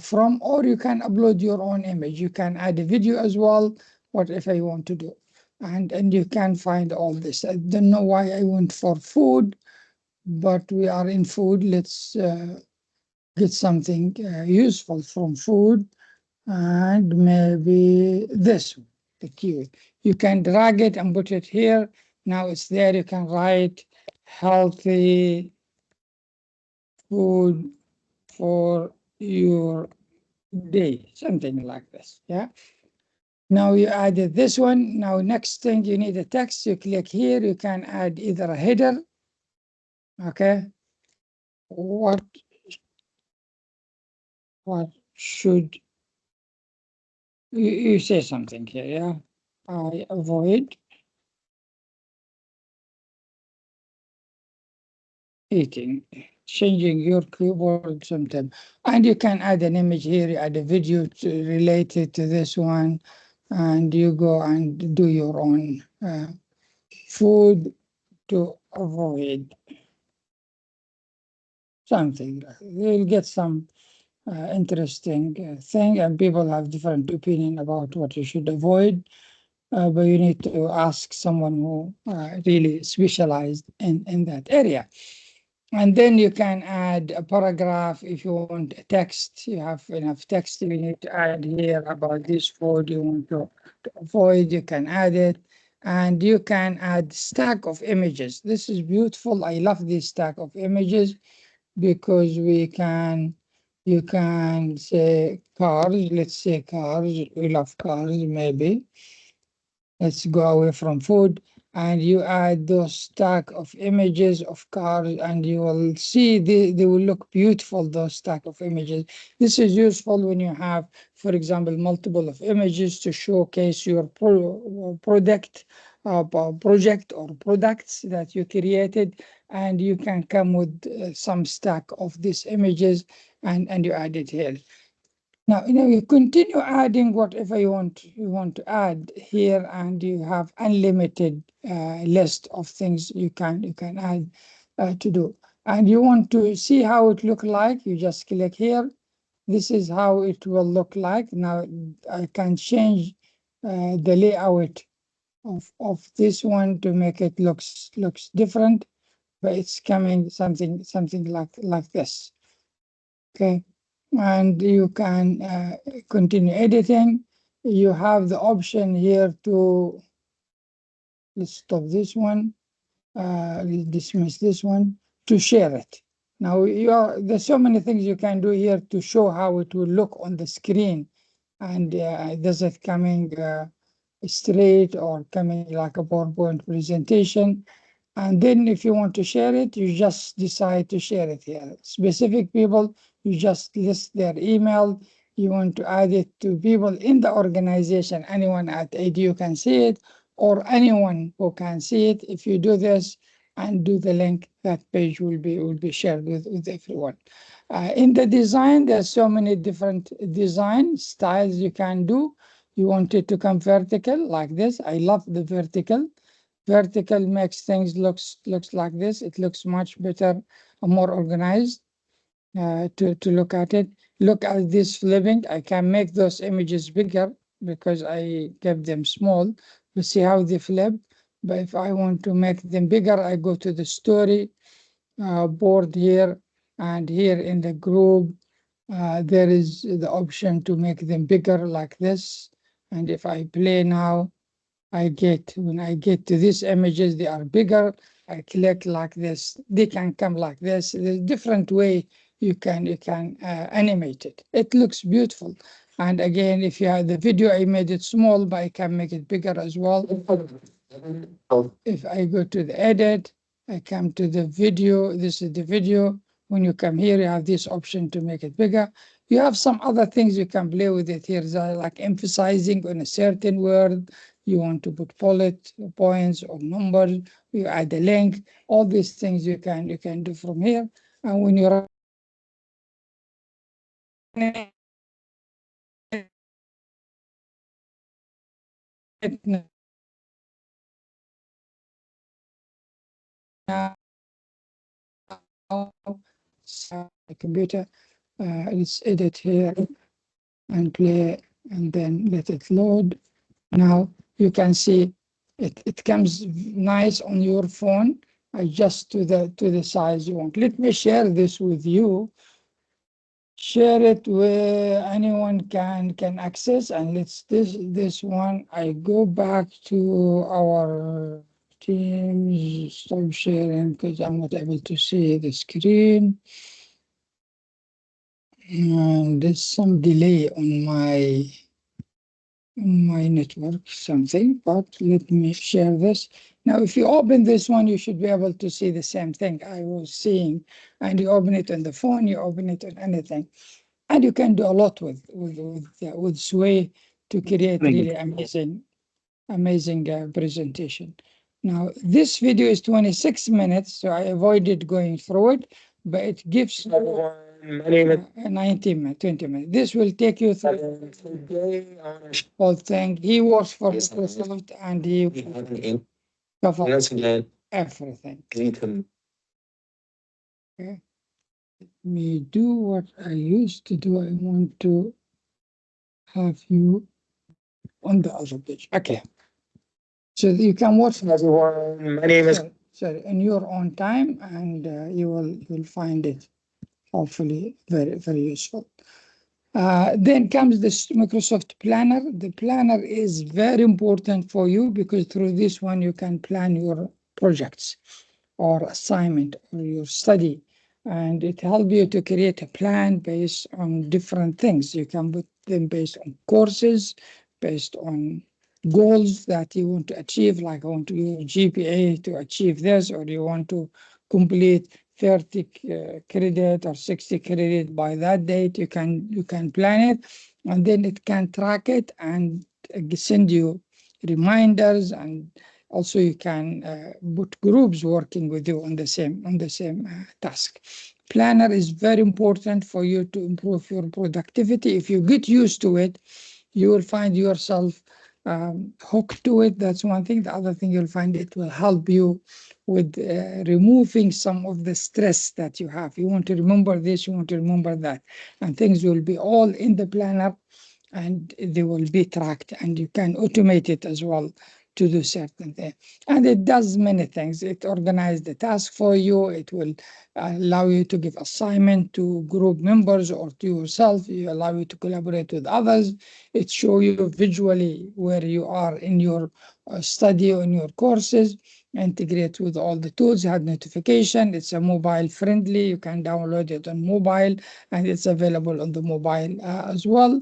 from, or you can upload your own image. You can add a video as well, whatever you want to do. And you can find all this. I don't know why I went for food, but we are in food. Let's get something useful from food, and maybe this one, the kiwi. You can drag it and put it here. Now it's there. You can write healthy food for your day, something like this. Yeah. Now you added this one. Now next thing, you need a text. You click here. You can add either a header. Okay. What should you say something here? Yeah. I avoid eating. Changing your keyboard sometime. And you can add an image here. You add a video related to this one, and you go and do your own food to avoid something. You'll get some interesting thing, and people have different opinion about what you should avoid, but you need to ask someone who really specialized in that area. And then you can add a paragraph. If you want a text, you have enough text you need to add here about this food you want to avoid, you can add it. And you can add stack of images. This is beautiful. I love this stack of images because you can say cars. Let's say cars. We love cars, maybe. Let's go away from food, and you add those stack of images of cars, and you will see they will look beautiful, those stack of images. This is useful when you have, for example, multiple of images to showcase your project or products that you created, and you can come with some stack of these images and you add it here. Now, you continue adding whatever you want to add here, and you have unlimited list of things you can add to do. And you want to see how it look like, you just click here. This is how it will look like. Now I can change the layout of this one to make it looks different, but it's coming something like this. Okay, and you can continue editing. You have the option here to, let's stop this one, dismiss this one, to share it. Now there's so many things you can do here to show how it will look on the screen, and does it coming straight or coming like a PowerPoint presentation. And then if you want to share it, you just decide to share it here. Specific people, you just list their email. You want to add it to people in the organization. Anyone at ADU can see it, or anyone who can see it. If you do this and do the link, that page will be shared with everyone. In the design, there's so many different design styles you can do. You want it to come vertical like this. I love the vertical. Vertical makes things looks like this. It looks much better and more organized to look at it. Look at this flipping. I can make those images bigger because I kept them small. But see how they flip. But if I want to make them bigger, I go to the story board here, and here in the group, there is the option to make them bigger like this. And if I play now, when I get to these images, they are bigger. I click like this, they can come like this. There's a different way you can animate it. It looks beautiful. And again, if you have the video, I made it small, but I can make it bigger as well. If I go to the edit, I come to the video. This is the video. When you come here, you have this option to make it bigger. You have some other things you can play with it here, like emphasizing on a certain word. You want to put bullet points or numbers. You add a link. All these things you can do from here. And when you're now, the computer, let's edit here and play, and then let it load. Now you can see it comes nice on your phone. Adjust to the size you want. Let me share this with you. Share it where anyone can access, and let's this one. I go back to our Teams. Stop sharing because I'm not able to see the screen. And there's some delay on my network, something, but let me share this. Now, if you open this one, you should be able to see the same thing I was seeing. And you open it on the phone, you open it on anything. And you can do a lot with Sway to create really amazing presentation. Now, this video is 26 minutes, so I avoided going through it, but it gives 19 minutes, 20 minutes. This will take you through the whole thing. He works for Microsoft and he covers everything. Okay. Let me do what I used to do. I want to have you on the other page. Okay. So you can watch everyone. My name is in your own time, and you'll find it hopefully very useful. Then comes this Microsoft Planner. The planner is very important for you because through this one you can plan your projects or assignment or your study, and it helps you to create a plan based on different things. You can put them based on courses, based on goals that you want to achieve, like I want your GPA to achieve this, or you want to complete 30 credit or 60 credit by that date. You can plan it, and then it can track it and send you reminders, and also you can put groups working with you on the same task. Planner is very important for you to improve your productivity. If you get used to it, you will find yourself hooked to it. That's one thing. The other thing, you'll find it will help you with removing some of the stress that you have. You want to remember this, you want to remember that, and things will be all in the planner, and they will be tracked, and you can automate it as well to do certain things. And it does many things. It organizes the task for you. It will allow you to give assignment to group members or to yourself. It allow you to collaborate with others. It show you visually where you are in your study or in your courses. Integrate with all the tools. You have notification. It's a mobile friendly. You can download it on mobile, and it's available on the mobile as well.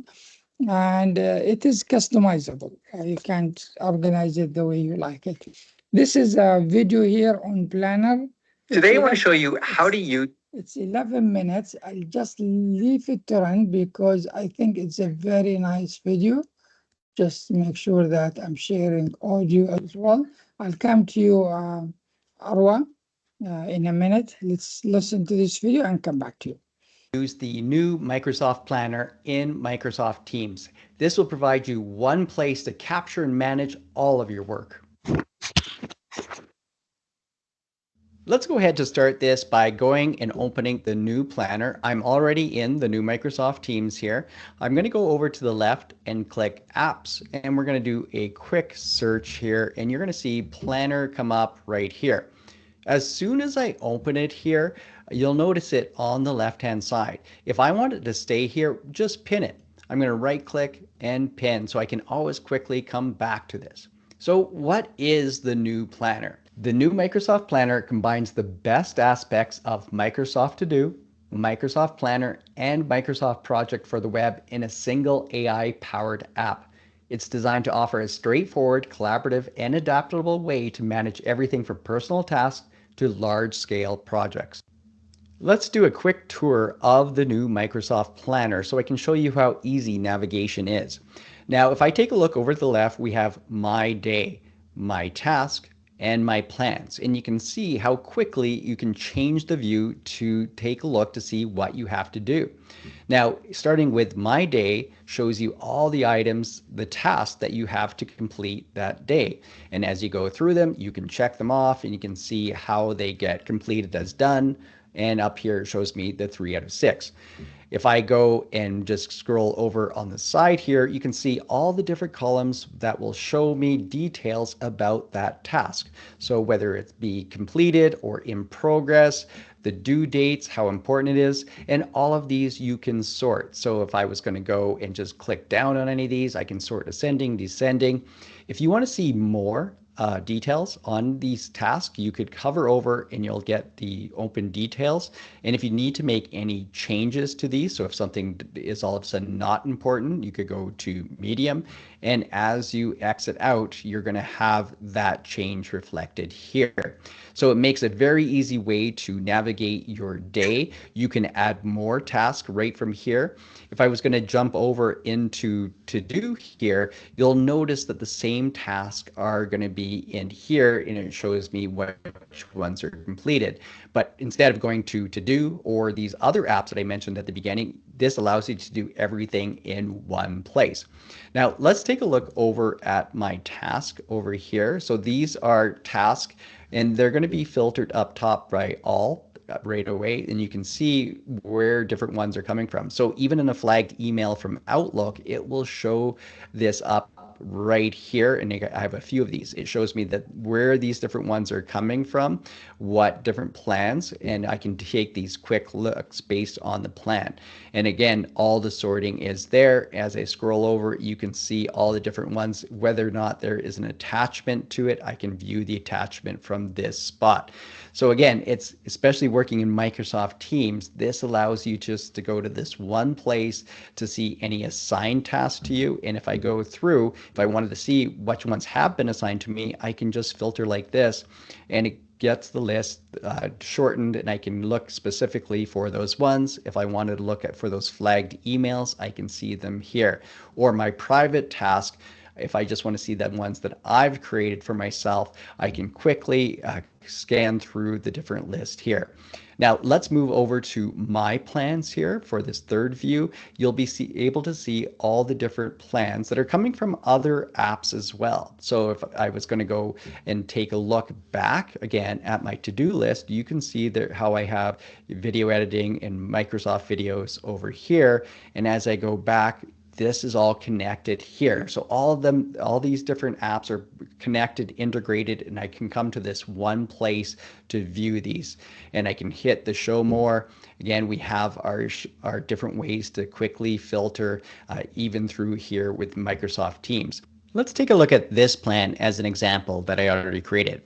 And it is customizable. You can organize it the way you like it. This is a video here on Planner. Today I want to show you how to use. It's 11 minutes. I'll just leave it to run because I think it's a very nice video. Just make sure that I'm sharing audio as well. I'll come to you, Arwa, in a minute. Let's listen to this video and come back to you. Use the new Microsoft Planner in Microsoft Teams. This will provide you one place to capture and manage all of your work. Let's go ahead to start this by going and opening the new planner. I'm already in the new Microsoft Teams here. I'm going to go over to the left and click Apps, and we're going to do a quick search here, and you're going to see Planner come up right here. As soon as I open it here, you'll notice it on the left-hand side. If I want it to stay here, just pin it. I'm going to right-click and pin so I can always quickly come back to this. So what is the new planner? The new Microsoft Planner combines the best aspects of Microsoft To Do, Microsoft Planner, and Microsoft Project for the web in a single AI-powered app. It's designed to offer a straightforward, collaborative, and adaptable way to manage everything from personal tasks to large-scale projects. Let's do a quick tour of the new Microsoft Planner so I can show you how easy navigation is. Now, if I take a look over to the left, we have My Day, My Task, and My Plans. And you can see how quickly you can change the view to take a look to see what you have to do. Now, starting with My Day shows you all the items, the tasks that you have to complete that day. And as you go through them, you can check them off and you can see how they get completed as done. And up here it shows me the 3 out of 6. If I go and just scroll over on the side here, you can see all the different columns that will show me details about that task. So whether it be completed or in progress, the due dates, how important it is, and all of these you can sort. So if I was going to go and just click down on any of these, I can sort ascending, descending. If you want to see more details on these tasks, you could hover over and you'll get the open details. And if you need to make any changes to these, so if something is all of a sudden not important, you could go to medium. And as you exit out, you're going to have that change reflected here. So it makes a very easy way to navigate your day. You can add more tasks right from here. If I was going to jump over into To Do here, you'll notice that the same tasks are going to be in here, and it shows me which ones are completed. But instead of going to Do or these other apps that I mentioned at the beginning, this allows you to do everything in one place. Now let's take a look over at My Task over here. So these are tasks, and they're going to be filtered up top by all right away, and you can see where different ones are coming from. So even in a flagged email from Outlook, it will show this up right here, and I have a few of these. It shows me that where these different ones are coming from, what different plans, and I can take these quick looks based on the plan. And again, all the sorting is there. As I scroll over, you can see all the different ones. Whether or not there is an attachment to it, I can view the attachment from this spot. So again, it's especially working in Microsoft Teams, this allows you just to go to this one place to see any assigned tasks to you. And if I go through, if I wanted to see which ones have been assigned to me, I can just filter like this, and it gets the list shortened, and I can look specifically for those ones. If I wanted to look at for those flagged emails, I can see them here. Or my private task, if I just want to see the ones that I've created for myself, I can quickly scan through the different list here. Now let's move over to My Plans here for this third view. You'll be able to see all the different plans that are coming from other apps as well. So if I was going to go and take a look back again at my to-do list, you can see there how I have video editing and Microsoft videos over here. And as I go back, this is all connected here. So all of them, all these different apps are connected, integrated, and I can come to this one place to view these. And I can hit the show more. Again, we have our different ways to quickly filter even through here with Microsoft Teams. Let's take a look at this plan as an example that I already created.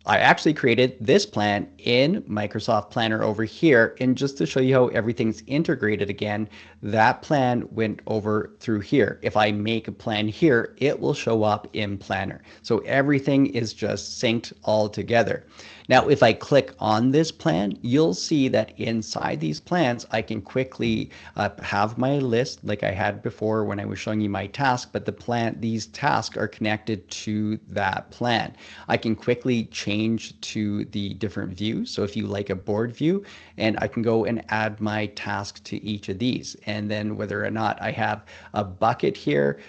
I actually created this plan in Microsoft Planner over here, and just to show you how everything's integrated again, that plan went over through here. If I make a plan here, it will show up in Planner. So everything is just synced all together. Now, if I click on this plan, you'll see that inside these plans, I can quickly have my list like I had before when I was showing you my task, but these tasks are connected to that plan. I can quickly change to the different views. So if you like a board view, and I can go and add my task to each of these. And then whether or not I have a bucket here,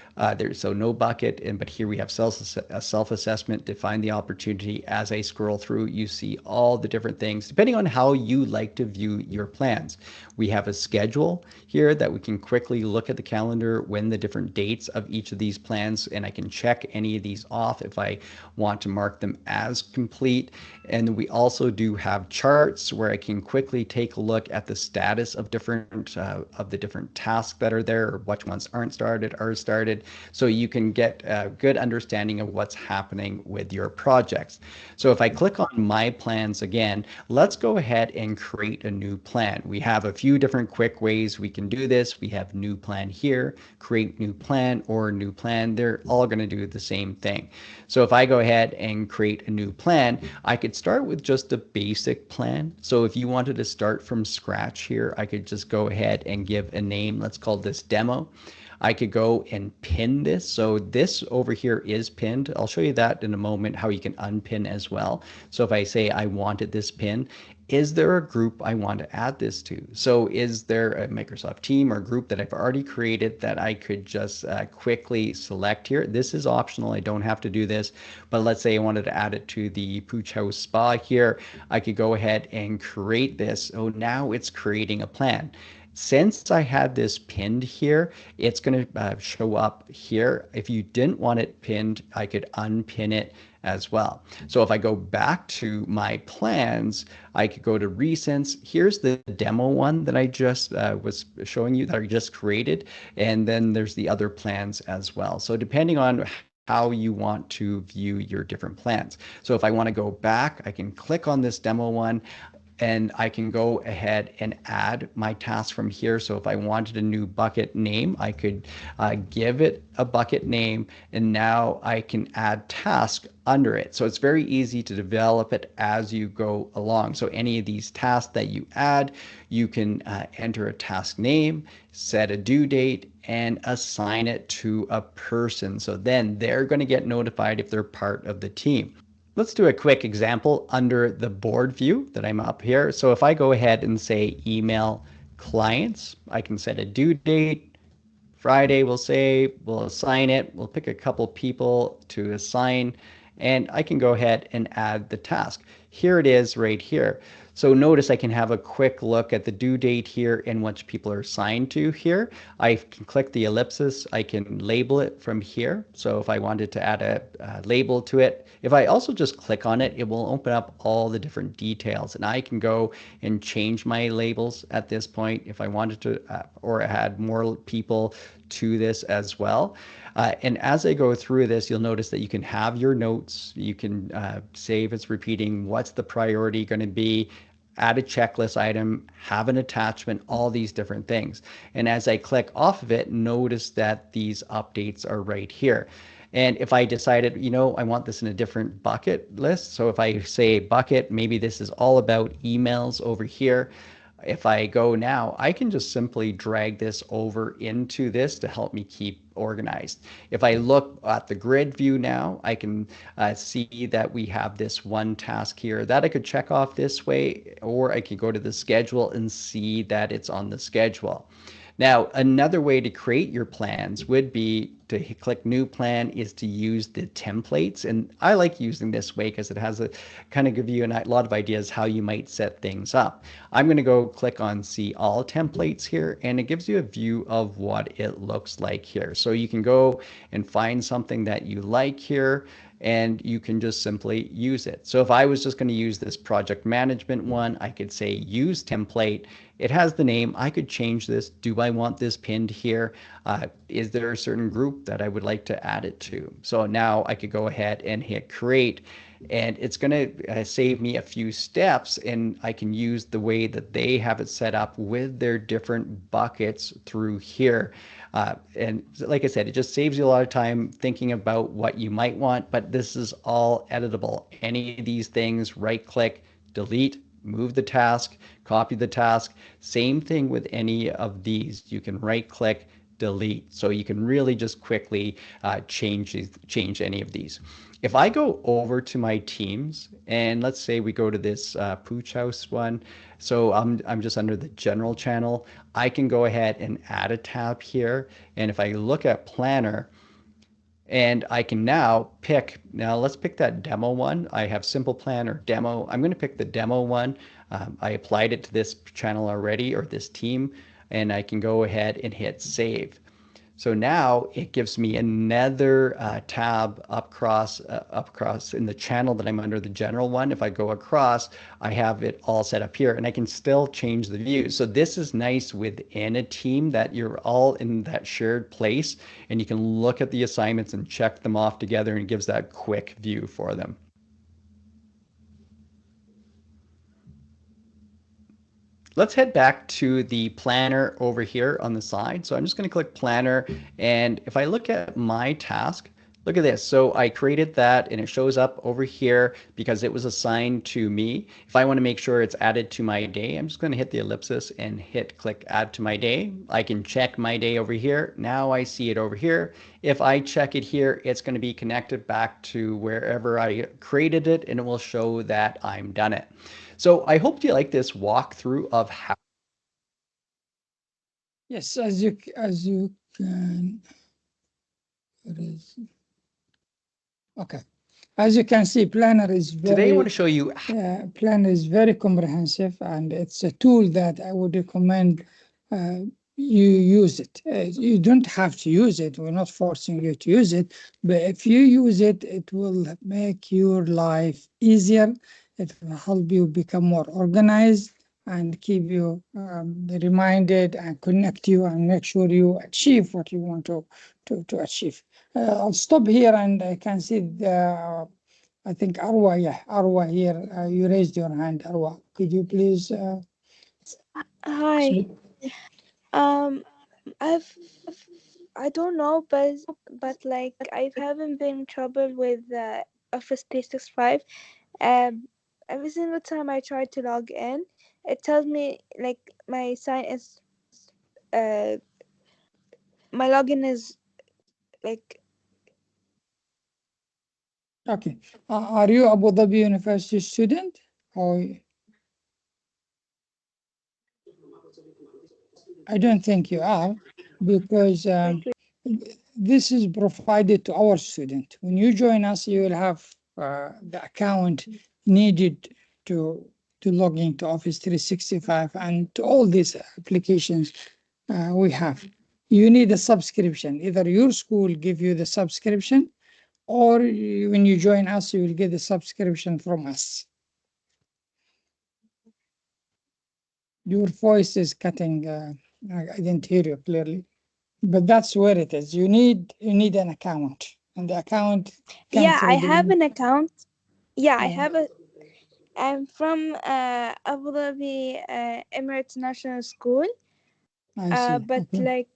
so no bucket, but here we have self-assessment, define the opportunity. As I scroll through, you see all the different things, depending on how you like to view your plans. We have a schedule here that we can quickly look at the calendar when the different dates of each of these plans, and I can check any of these off if I want to mark them as complete. And we also do have charts where I can quickly take a look at the status of the different tasks that are there, or which ones aren't started, are started, so you can get a good understanding of what's happening with your projects. So if I click on my plans again, let's go ahead and create a new plan. We have a few different quick ways we can do this. We have new plan here, create new plan, or new plan. They're all going to do the same thing. So if I go ahead and create a new plan, I could start with just a basic plan. So if you wanted to start from scratch here, I could just go ahead and give a name. Let's call this demo. I could go and pin this. So this over here is pinned. I'll show you that in a moment, how you can unpin as well. So if I say I wanted this pin, is there a group I want to add this to? So is there a Microsoft team or group that I've already created that I could just quickly select here? This is optional. I don't have to do this. But let's say I wanted to add it to the Pooch House Spa here. I could go ahead and create this. Oh, now it's creating a plan. Since I had this pinned here, it's going to show up here. If you didn't want it pinned, I could unpin it as well. So if I go back to my plans, I could go to recents. Here's the demo one that I just was showing you, that I just created. And then there's the other plans as well. So depending on how you want to view your different plans. So if I want to go back, I can click on this demo one, and I can go ahead and add my task from here. So if I wanted a new bucket name, I could give it a bucket name, and now I can add task under it. So it's very easy to develop it as you go along. So any of these tasks that you add, you can enter a task name, set a due date, and assign it to a person. So then they're going to get notified if they're part of the team. Let's do a quick example under the board view that I'm up here. So if I go ahead and say email clients, I can set a due date. Friday, we'll assign it. We'll pick a couple people to assign, and I can go ahead and add the task. Here it is right here. So notice I can have a quick look at the due date here and which people are assigned to here. I can click the ellipsis. I can label it from here. So if I wanted to add a label to it, if I also just click on it, it will open up all the different details, and I can go and change my labels at this point if I wanted to, or add more people to this as well. And as I go through this, you'll notice that you can have your notes. You can say if it's repeating, what's the priority going to be, add a checklist item, have an attachment, all these different things. And as I click off of it, notice that these updates are right here. And if I decided, I want this in a different bucket list. So if I say bucket, maybe this is all about emails over here. If I go now, I can just simply drag this over into this to help me keep organized. If I look at the grid view now, I can see that we have this one task here that I could check off this way, or I could go to the schedule and see that it's on the schedule. Now, another way to create your plans would be to click new plan is to use the templates. And I like using this way because it has a kind of give you a lot of ideas how you might set things up. I'm going to go click on see all templates here, and it gives you a view of what it looks like here. So you can go and find something that you like here, and you can just simply use it. So if I was just going to use this project management one, I could say use template. It has the name. I could change this. Do I want this pinned here? Is there a certain group that I would like to add it to? So now I could go ahead and hit create, and it's going to save me a few steps, and I can use the way that they have it set up with their different buckets through here. And like I said, it just saves you a lot of time thinking about what you might want, but this is all editable. Any of these things, right click, delete, move the task, copy the task. Same thing with any of these. You can right click, delete. So you can really just quickly change any of these. If I go over to my teams, and let's say we go to this Pooch House one, so I'm just under the general channel, I can go ahead and add a tab here. And if I look at planner, and I can now pick, now let's pick that demo one. I have simple plan or demo. I'm going to pick the demo one. I applied it to this channel already, or this team, and I can go ahead and hit save. So now it gives me another tab up across in the channel that I'm under, the general one. If I go across, I have it all set up here, and I can still change the view. So this is nice within a team that you're all in that shared place, and you can look at the assignments and check them off together, and it gives that quick view for them. Let's head back to the planner over here on the side. So I'm just going to click planner, and if I look at my task, look at this. So I created that, and it shows up over here because it was assigned to me. If I want to make sure it's added to my day, I'm just going to hit the ellipsis and click add to my day. I can check my day over here. Now I see it over here. If I check it here, it's going to be connected back to wherever I created it, and it will show that I'm done it. So I hope you like this walkthrough of how. Yes, as you can. What is? Okay, as you can see, Planner is Today I want to show you. Planner is very comprehensive, and it's a tool that I would recommend you use it. You don't have to use it. We're not forcing you to use it, but if you use it, it will make your life easier. It will help you become more organized and keep you reminded and connect you and make sure you achieve what you want to achieve. I'll stop here, and I can see the, I think Arwa, yeah, Arwa here. You raised your hand, Arwa. Could you please? Hi. Speak? I've I don't know, but like I haven't been in trouble with Office 365. Every single time I try to log in, it tells me like uh my login is like. Okay. Are you Abu Dhabi University student? Or I don't think you are, because this is provided to our student. When you join us, you will have the account needed to log into Office 365 and to all these applications we have. You need a subscription. Either your school give you the subscription, or when you join us, you will get the subscription from us. Your voice is cutting. I didn't hear you clearly. But that's where it is. You need an account, and the account comes Yeah, I through have the. an account. Yeah, I Yeah, have a. I'm from Abu Dhabi Emirates National School. I see. But Okay. like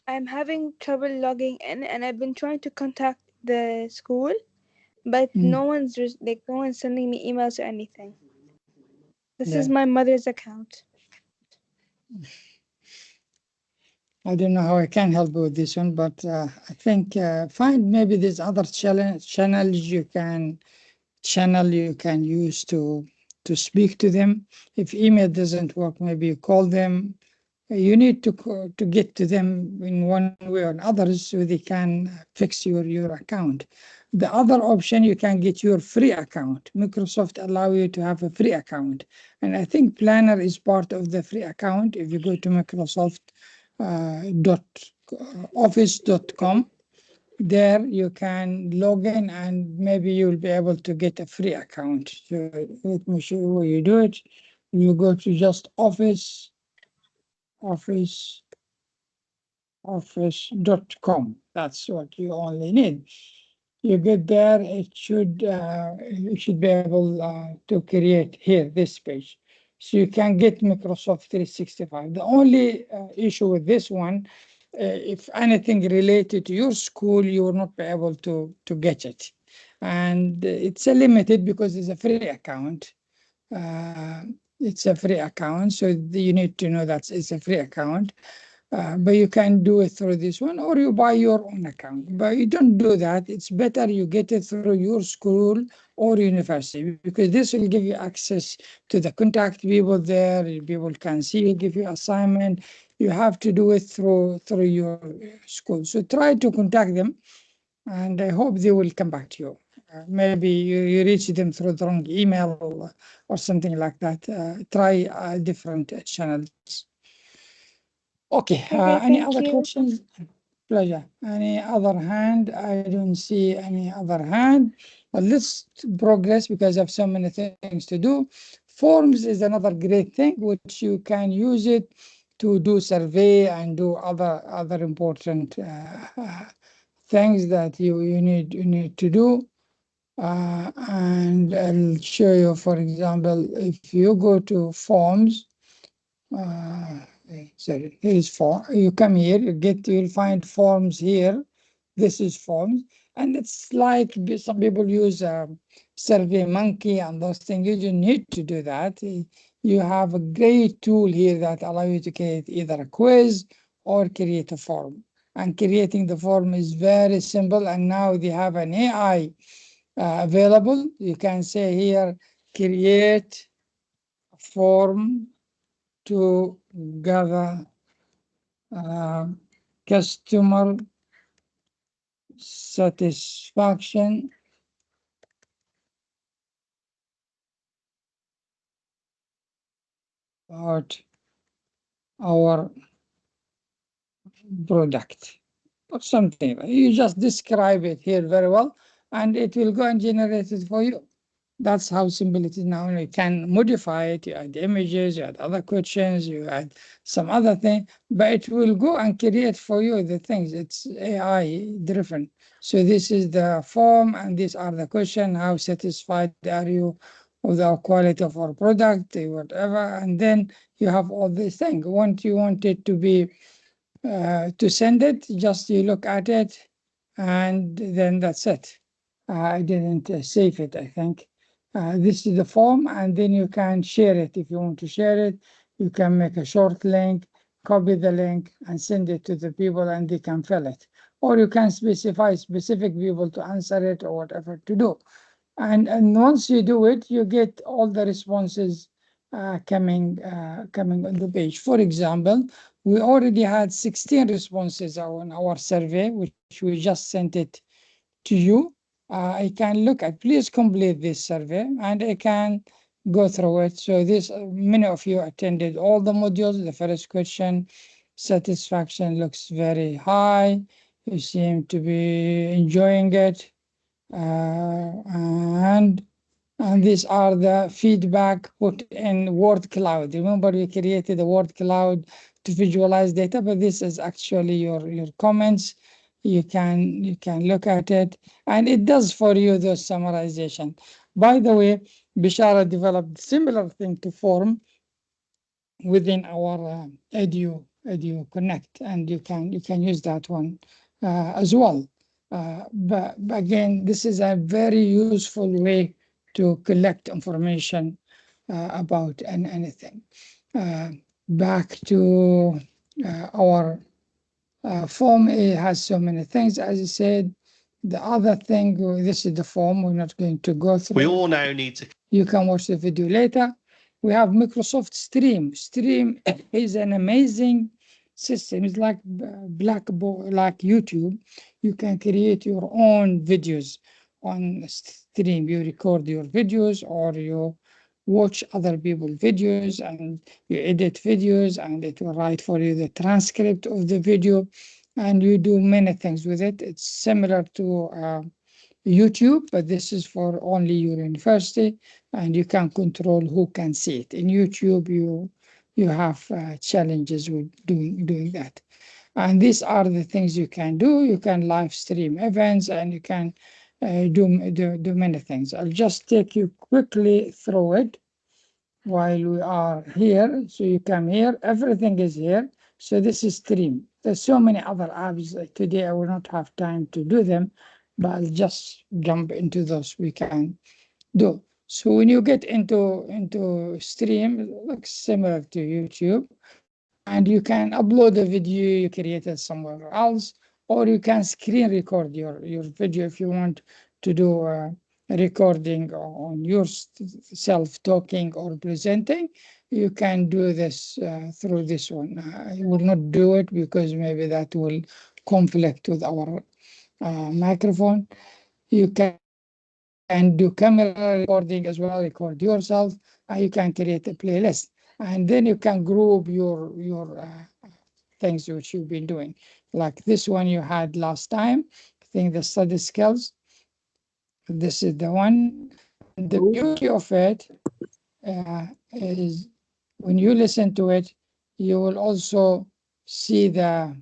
I'm having trouble logging in, and I've been trying to contact the school, but no one's sending me emails or anything. This is Yeah. my mother's account. I don't know how I can help you with this one, but I think find maybe there's other channels you can use to speak to them. If email doesn't work, maybe you call them. you need to get to them in one way or another so they can fix your account. The other option, you can get your free account. Microsoft allow you to have a free account, and I think Planner is part of the free account. If you go to Microsoft dot office.com, there you can log in and maybe you'll be able to get a free account. So let me show you how you do it. You go to just office.com. That's what you only need. You get there, you should be able to create here this page. So you can get Microsoft 365. The only issue with this one, if anything related to your school, you will not be able to get it. And it's a limited because it's a free account. It's a free account, so you need to know that it's a free account. But you can do it through this one, or you buy your own account. But you don't do that. It's better you get it through your school or university, because this will give you access to the contact people there. People can see you, give you assignment. You have to do it through your school. So try to contact them, and I hope they will come back to you. Maybe you reach them through the wrong email or something like that. Try different channels. Okay, Okay, any thank other you. questions? Pleasure. Any other hand? I don't see any other hand. But let's progress because I have so many things to do. Forms is another great thing, which you can use it to do survey and do other important things that you need to do. And I'll show you, for example, if you go to forms, sorry, here's form. You come here, you'll find forms here. This is forms, and it's like some people use Survey Monkey and those things. You don't need to do that. You have a great tool here that allow you to create either a quiz or create a form. And creating the form is very simple. And now they have an AI available. You can say here, create a form to gather customer satisfaction about our product or something. You just describe it here very well, and it will go and generate it for you. That's how simple it is now. You can modify it, you add images, you add other questions, you add some other thing, but it will go and create for you the things. It's AI driven. So this is the form, and these are the questions. How satisfied are you with the quality of our product, whatever, and then you have all these things. Once you want it to be to send it, just you look at it, and then that's it. I didn't save it, I think. This is the form, and then you can share it. If you want to share it, you can make a short link, copy the link, and send it to the people, and they can fill it. Or you can specify specific people to answer it or whatever to do. And once you do it, you get all the responses coming on the page. For example, we already had 16 responses on our survey, which we just sent it to you. I can look at, please complete this survey, and I can go through it. So this, many of you attended all the modules. The first question, satisfaction looks very high. You seem to be enjoying it. And these are the feedback put in word cloud. Remember, we created a word cloud to visualize data, but this is actually your comments. You can look at it, and it does for you the summarization. By the way, Bishara developed similar thing to form within our Edu Connect, and you can use that one as well. But again, this is a very useful way to collect information about anything. Back to our form, it has so many things, as I said. The other thing, this is the form, we're not going to go through. We all now need to. You can watch the video later. we have Microsoft Stream. Stream is an amazing system. It's like like YouTube. You can create your own videos on Stream. You record your videos or you watch other people's videos and you edit videos and it will write for you the transcript of the video and you do many things with it. It's similar to YouTube, but this is for only your university, and you can control who can see it. In YouTube, you have challenges with doing that. And these are the things you can do. You can live stream events, and you can do many things. I'll just take you quickly through it while we are here. So you come here, everything is here. So this is Stream. There's so many other apps. Today I will not have time to do them, but I'll just jump into those we can do. So when you get into Stream, it looks similar to YouTube, and you can upload a video you created somewhere else, or you can screen record your video if you want to do a recording on yourself talking or presenting. You can do this through this one. I will not do it because maybe that will conflict with our microphone. You can do camera recording as well, record yourself, and you can create a playlist. And then you can group your things which you've been doing. Like this one you had last time, I think the study skills. This is the one. And the beauty of it is when you listen to it, you will also see the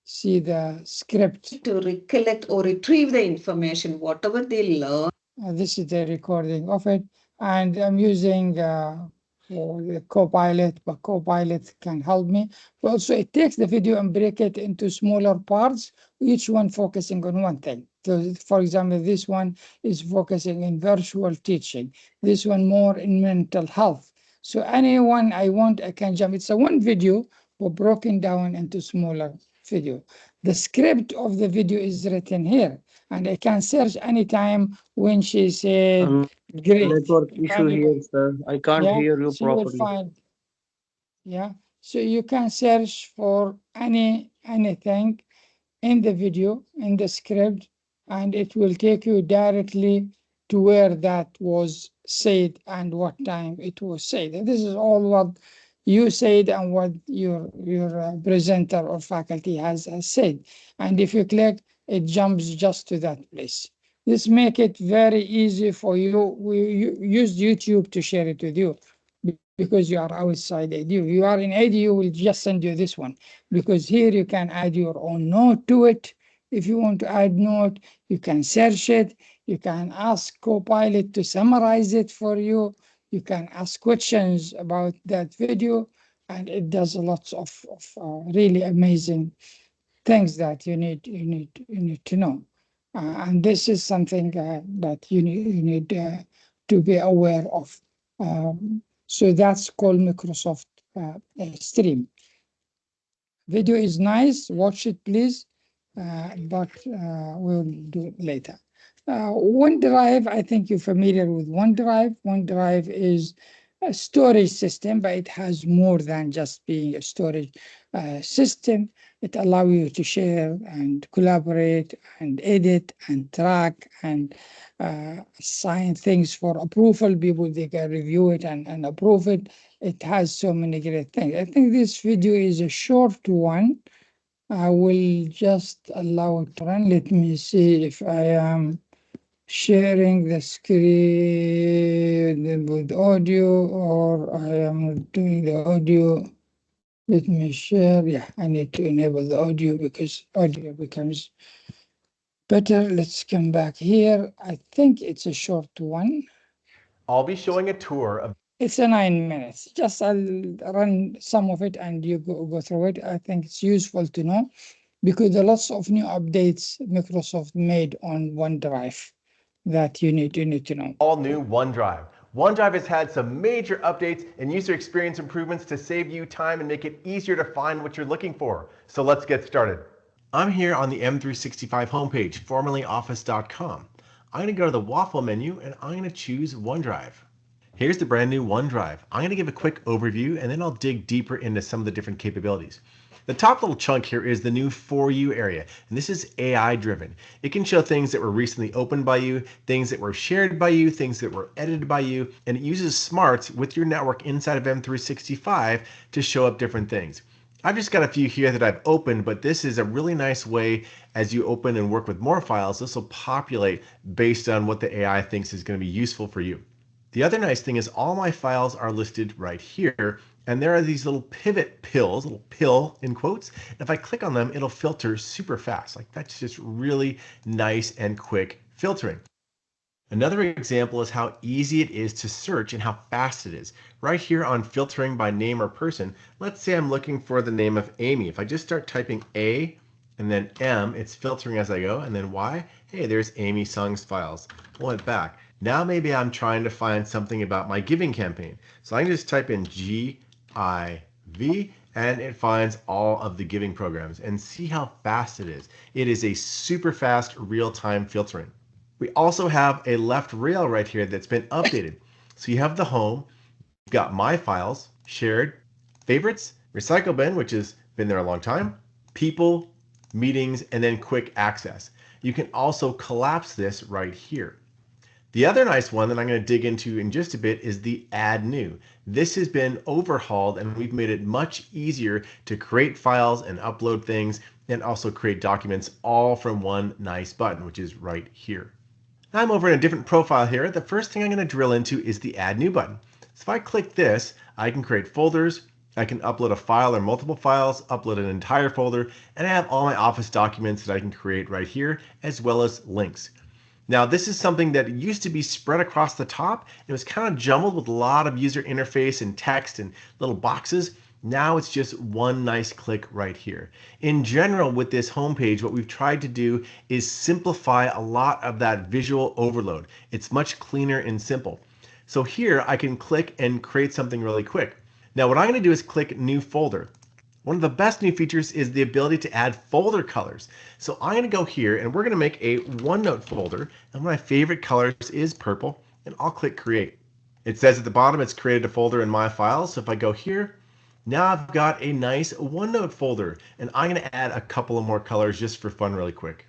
script. To recollect or retrieve the information, whatever they learn. This is the recording of it, and I'm using the Copilot, but Copilot can help me. But also, it takes the video and break it into smaller parts, each one focusing on one thing. So, for example, this one is focusing in virtual teaching. This one more in mental health. So anyone I want, I can jump. It's a one video, but broken down into smaller video. The script of the video is written here, and I can search anytime when she said great. Network issue here, sir. I can't Yeah, hear you so you will properly. find, yeah, so you can search for anything in the video, in the script, and it will take you directly to where that was said and what time it was said. And this is all what you said and what your presenter or faculty has said. And if you click, it jumps just to that place. This make it very easy for you. We use YouTube to share it with you because you are outside ADU. You are in ADU, we'll just send you this one because here you can add your own note to it. If you want to add note, you can search it. You can ask Copilot to summarize it for you. You can ask questions about that video, and it does lots of really amazing things that you need to know. And this is something that you need to be aware of. So that's called Microsoft Stream. Video is nice. Watch it, please. But we'll do it later. OneDrive, I think you're familiar with OneDrive. OneDrive is a storage system, but it has more than just being a storage system. It allows you to share and collaborate and edit and track and assign things for approval. People, they can review it and approve it. It has so many great things. I think this video is a short one. I will just allow it to run. Let me see if I am sharing the screen with audio or I am doing the audio. Let me share. Yeah, I need to enable the audio because audio becomes better. Let's come back here. I think it's a short one. I'll be showing a tour of. It's a 9 minutes. Just I'll run some of it and you go through it. I think it's useful to know because there are lots of new updates Microsoft made on OneDrive that you need to know. All new OneDrive. OneDrive has had some major updates and user experience improvements to save you time and make it easier to find what you're looking for. So let's get started. I'm here on the M365 homepage, formerly office.com. I'm going to go to the waffle menu and I'm going to choose OneDrive. Here's the brand new OneDrive. I'm going to give a quick overview and then I'll dig deeper into some of the different capabilities. The top little chunk here is the new For You area, and this is AI driven. It can show things that were recently opened by you, things that were shared by you, things that were edited by you, and it uses smarts with your network inside of M365 to show up different things. I've just got a few here that I've opened, but this is a really nice way as you open and work with more files, this will populate based on what the AI thinks is going to be useful for you. The other nice thing is all my files are listed right here, and there are these little pivot pills, little pill in quotes. And if I click on them, it'll filter super fast. Like that's just really nice and quick filtering. Another example is how easy it is to search and how fast it is. Right here on filtering by name or person, let's say I'm looking for the name of Amy. If I just start typing A and then M, it's filtering as I go, and then Y, hey, there's Amy Sung's files. Pull it back. Now maybe I'm trying to find something about my giving campaign. So I can just type in GIV and it finds all of the giving programs, and see how fast it is. It is a super fast real-time filtering. We also have a left rail right here that's been updated. So you have the home, you've got my files, shared, favorites, recycle bin, which has been there a long time, people, meetings, and then quick access. You can also collapse this right here. The other nice one that I'm going to dig into in just a bit is the Add New. This has been overhauled and we've made it much easier to create files and upload things and also create documents all from one nice button, which is right here. Now I'm over in a different profile here. The first thing I'm going to drill into is the Add New button. So if I click this, I can create folders, I can upload a file or multiple files, upload an entire folder, and I have all my Office documents that I can create right here, as well as links. Now this is something that used to be spread across the top. It was kind of jumbled with a lot of user interface and text and little boxes. Now it's just one nice click right here. In general, with this homepage, what we've tried to do is simplify a lot of that visual overload. It's much cleaner and simple. So here I can click and create something really quick. Now what I'm going to do is click New Folder. One of the best new features is the ability to add folder colors. So I'm going to go here and we're going to make a OneNote folder, and one of my favorite colors is purple, and I'll click Create. It says at the bottom it's created a folder in my files. So if I go here, now I've got a nice OneNote folder, and I'm going to add a couple of more colors just for fun really quick.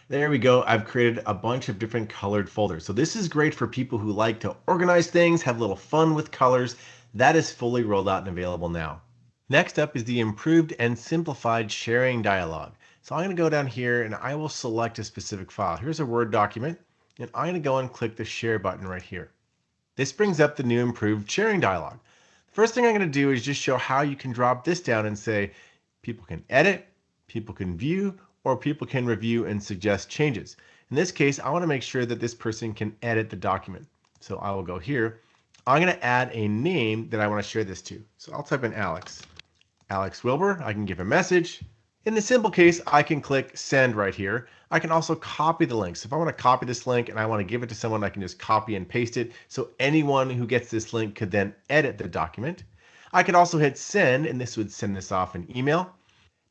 There we go. I've created a bunch of different colored folders. So this is great for people who like to organize things, have a little fun with colors. That is fully rolled out and available now. Next up is the improved and simplified sharing dialog. So I'm going to go down here and I will select a specific file. Here's a Word document, and I'm going to go and click the share button right here. This brings up the new improved sharing dialog. The first thing I'm going to do is just show how you can drop this down and say people can edit, people can view, or people can review and suggest changes. In this case, I want to make sure that this person can edit the document. So I will go here. I'm going to add a name that I want to share this to. So I'll type in Alex. Alex Wilbur. I can give a message. In the simple case, I can click send right here. I can also copy the link. So if I want to copy this link and I want to give it to someone, I can just copy and paste it. So anyone who gets this link could then edit the document. I could also hit send, and this would send this off in email.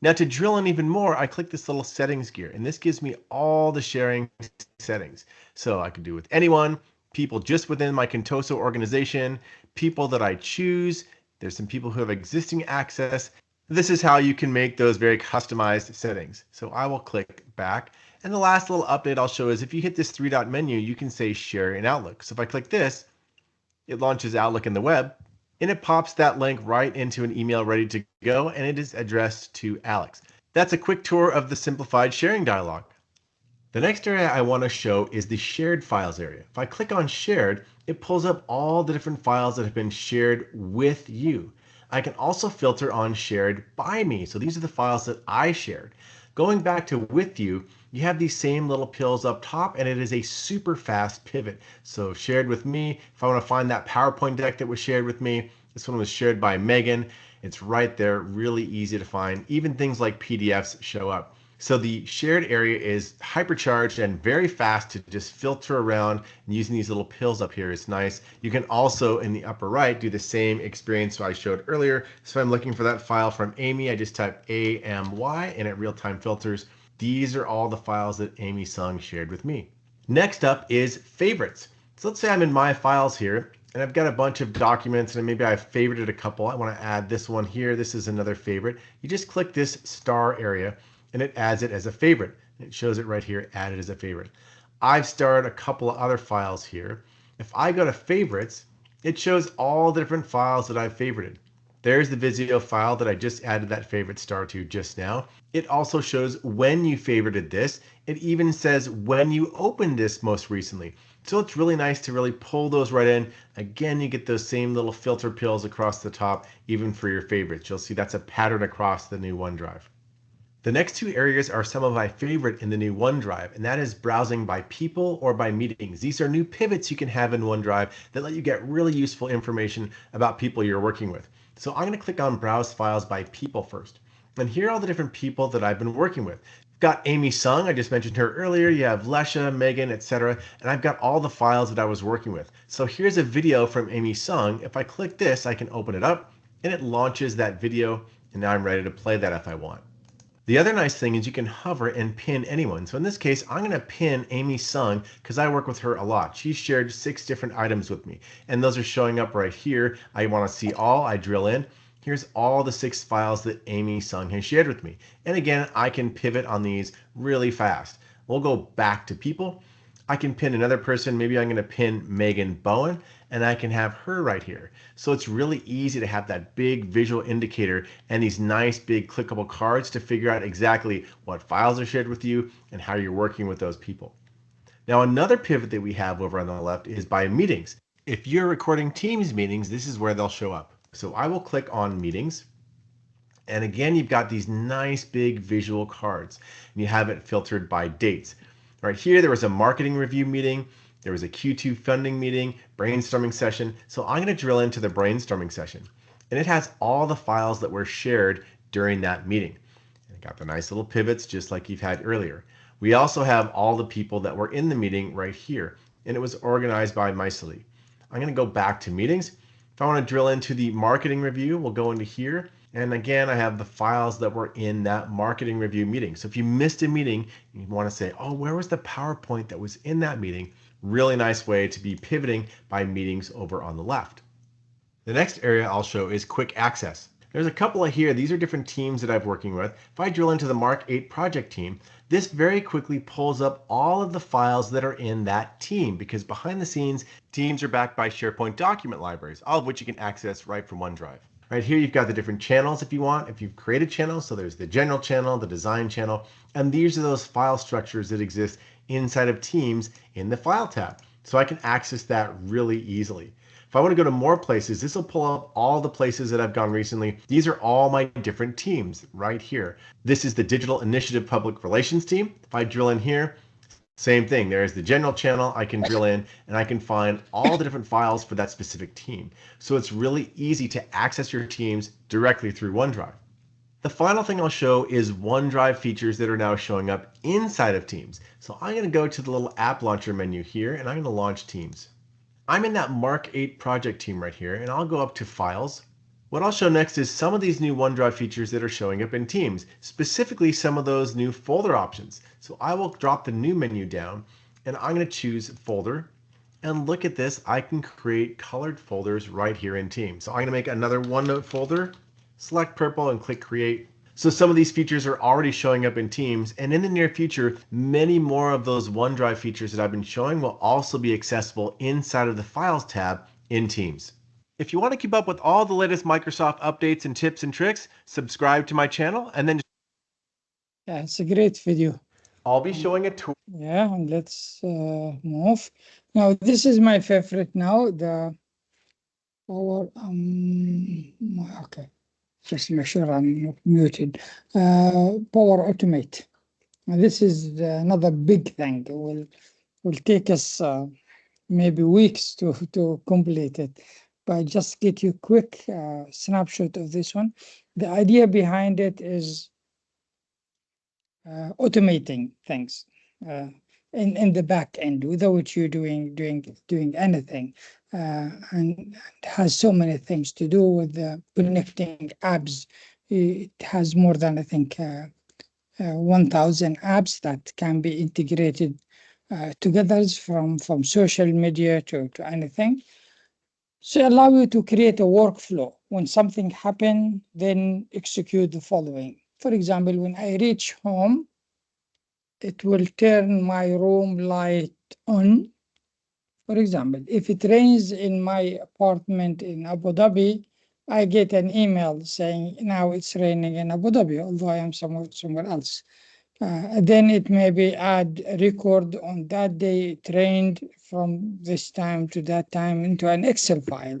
Now to drill in even more, I click this little settings gear, and this gives me all the sharing settings. So I can do with anyone, people just within my Contoso organization, people that I choose. There's some people who have existing access. This is how you can make those very customized settings. So I will click back. And the last little update I'll show is if you hit this three-dot menu, you can say share in Outlook. So if I click this, it launches Outlook in the web, and it pops that link right into an email ready to go, and it is addressed to Alex. That's a quick tour of the simplified sharing dialog. The next area I want to show is the shared files area. If I click on shared, it pulls up all the different files that have been shared with you. I can also filter on shared by me. So these are the files that I shared. Going back to with you, you have these same little pills up top, and it is a super fast pivot. So shared with me, if I want to find that PowerPoint deck that was shared with me, this one was shared by Megan. It's right there, really easy to find. Even things like PDFs show up. So the shared area is hypercharged and very fast to just filter around, and using these little pills up here is nice. You can also, in the upper right, do the same experience I showed earlier. So if I'm looking for that file from Amy, I just type AMY and it real-time filters. These are all the files that Amy Sung shared with me. Next up is favorites. So let's say I'm in my files here, And I've got a bunch of documents and maybe I've favorited a couple. I want to add this one here. This is another favorite. You just click this star area and it adds it as a favorite. It shows it right here, added as a favorite. I've starred a couple of other files here. If I go to favorites, it shows all the different files that I've favorited. There's the Visio file that I just added that favorite star to just now. It also shows when you favorited this. It even says when you opened this most recently. So it's really nice to really pull those right in. Again, you get those same little filter pills across the top, even for your favorites. You'll see that's a pattern across the new OneDrive. The next two areas are some of my favorite in the new OneDrive, and that is browsing by people or by meetings. These are new pivots you can have in OneDrive that let you get really useful information about people you're working with. So I'm going to click on Browse Files by People first. And here are all the different people that I've been working with. I've got Amy Sung, I just mentioned her earlier. You have Lesha, Megan, etc. And I've got all the files that I was working with. So here's a video from Amy Sung. If I click this, I can open it up and it launches that video. And now I'm ready to play that if I want. The other nice thing is you can hover and pin anyone. So in this case, I'm going to pin Amy Sung because I work with her a lot. She's shared 6 different items with me, and those are showing up right here. I want to see all. I drill in. Here's all the 6 files that Amy Sung has shared with me. And again, I can pivot on these really fast. We'll go back to people. I can pin another person. Maybe I'm going to pin Megan Bowen, and I can have her right here. So it's really easy to have that big visual indicator and these nice big clickable cards to figure out exactly what files are shared with you and how you're working with those people. Now, another pivot that we have over on the left is by meetings. If you're recording Teams meetings, this is where they'll show up. So I will click on meetings. And again, you've got these nice big visual cards and you have it filtered by dates. Right here, there was a marketing review meeting. There was a Q2 funding meeting, brainstorming session. So I'm going to drill into the brainstorming session. And it has all the files that were shared during that meeting. And it got the nice little pivots just like you've had earlier. We also have all the people that were in the meeting right here. And it was organized by Mycely. I'm going to go back to meetings. If I want to drill into the marketing review, we'll go into here. And again, I have the files that were in that marketing review meeting. So if you missed a meeting, you want to say, oh, where was the PowerPoint that was in that meeting? Really nice way to be pivoting by meetings over on the left. The next area I'll show is quick access. There's a couple of here. These are different teams that I'm working with. If I drill into the Mark 8 project team, this very quickly pulls up all of the files that are in that team because behind the scenes, teams are backed by SharePoint document libraries, all of which you can access right from OneDrive. Right here, you've got the different channels if you want, if you've created channels. So there's the general channel, the design channel, and these are those file structures that exist inside of Teams in the File tab. So I can access that really easily. If I want to go to more places, this will pull up all the places that I've gone recently. These are all my different teams right here. This is the Digital Initiative Public Relations team. If I drill in here, same thing. There's the general channel. I can drill in and I can find all the different files for that specific team. So it's really easy to access your teams directly through OneDrive. The final thing I'll show is OneDrive features that are now showing up inside of Teams. So I'm going to go to the little app launcher menu here and I'm going to launch Teams. I'm in that Mark 8 project team right here and I'll go up to Files. What I'll show next is some of these new OneDrive features that are showing up in Teams, specifically some of those new folder options. So I will drop the new menu down and I'm going to choose folder. And look at this, I can create colored folders right here in Teams. So I'm going to make another OneNote folder, select purple and click create. So some of these features are already showing up in Teams, and in the near future, many more of those OneDrive features that I've been showing will also be accessible inside of the Files tab in Teams. If you want to keep up with all the latest Microsoft updates and tips and tricks, subscribe to my channel and then Yeah, it's a great video. I'll be showing a tool. Yeah, and let's move. Now, this is my favorite now, the power, okay, just make sure I'm not muted. Power Automate. And this is another big thing. It will take us maybe weeks to complete it, but just get you quick snapshot of this one. The idea behind it is automating things in the back end without you doing anything, and it has so many things to do with connecting apps. It has more than, I think, 1,000 apps that can be integrated together from social media to anything. So allow you to create a workflow. When something happens, then execute the following. For example, when I reach home, it will turn my room light on. For example, if it rains in my apartment in Abu Dhabi, I get an email saying now it's raining in Abu Dhabi, although I am somewhere else. Then it maybe add a record on that day it rained from this time to that time into an Excel file.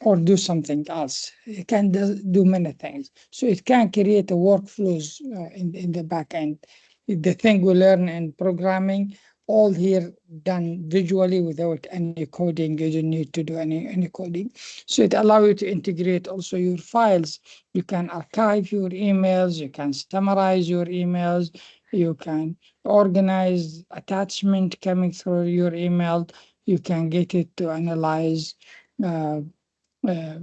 Or do something else. It can do many things. So it can create a workflows in the back end. The thing we learn in programming, all here done visually without any coding. You don't need to do any coding. So it allows you to integrate also your files. You can archive your emails. You can summarize your emails. You can organize attachment coming through your email. You can get it to analyze uh, uh,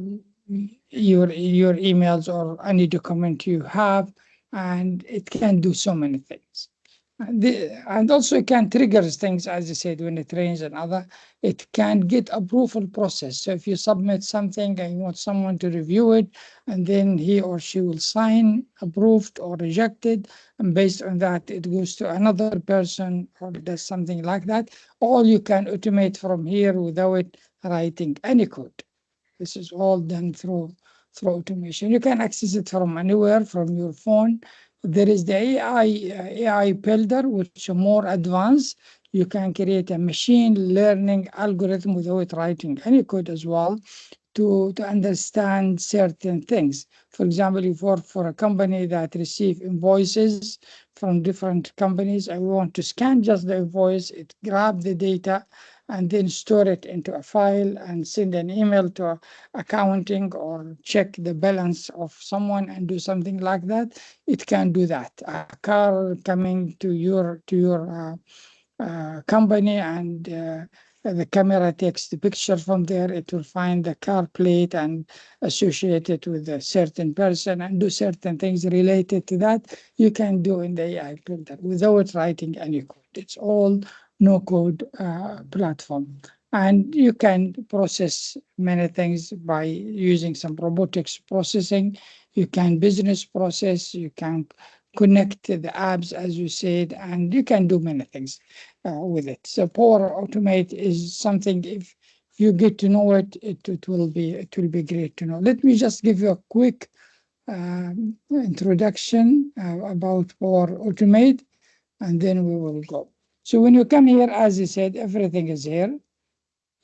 your emails or any document you have, and it can do so many things. And also it can trigger things, as I said, when it rains and other, it can get approval process. So if you submit something and you want someone to review it, and then he or she will sign approved or rejected, and based on that, it goes to another person or does something like that. All you can automate from here without writing any code. This is all done through automation. You can access it from anywhere, from your phone. There is the AI builder, which is more advanced. You can create a machine learning algorithm without writing any code as well to understand certain things. For example, if you work for a company that receive invoices from different companies, I want to scan just the invoice, it grab the data, and then store it into a file and send an email to accounting or check the balance of someone and do something like that. It can do that. A car coming to your company, and the camera takes the picture from there. It will find the car plate and associate it with a certain person and do certain things related to that. You can do in the AI builder without writing any code. It's all no code platform. And you can process many things by using some robotics processing. You can business process, you can connect the apps, as you said, and you can do many things with it. So Power Automate is something, if you get to know it, it will be great to know. Let me just give you a quick introduction about Power Automate, and then we will go. So when you come here, as I said, everything is here.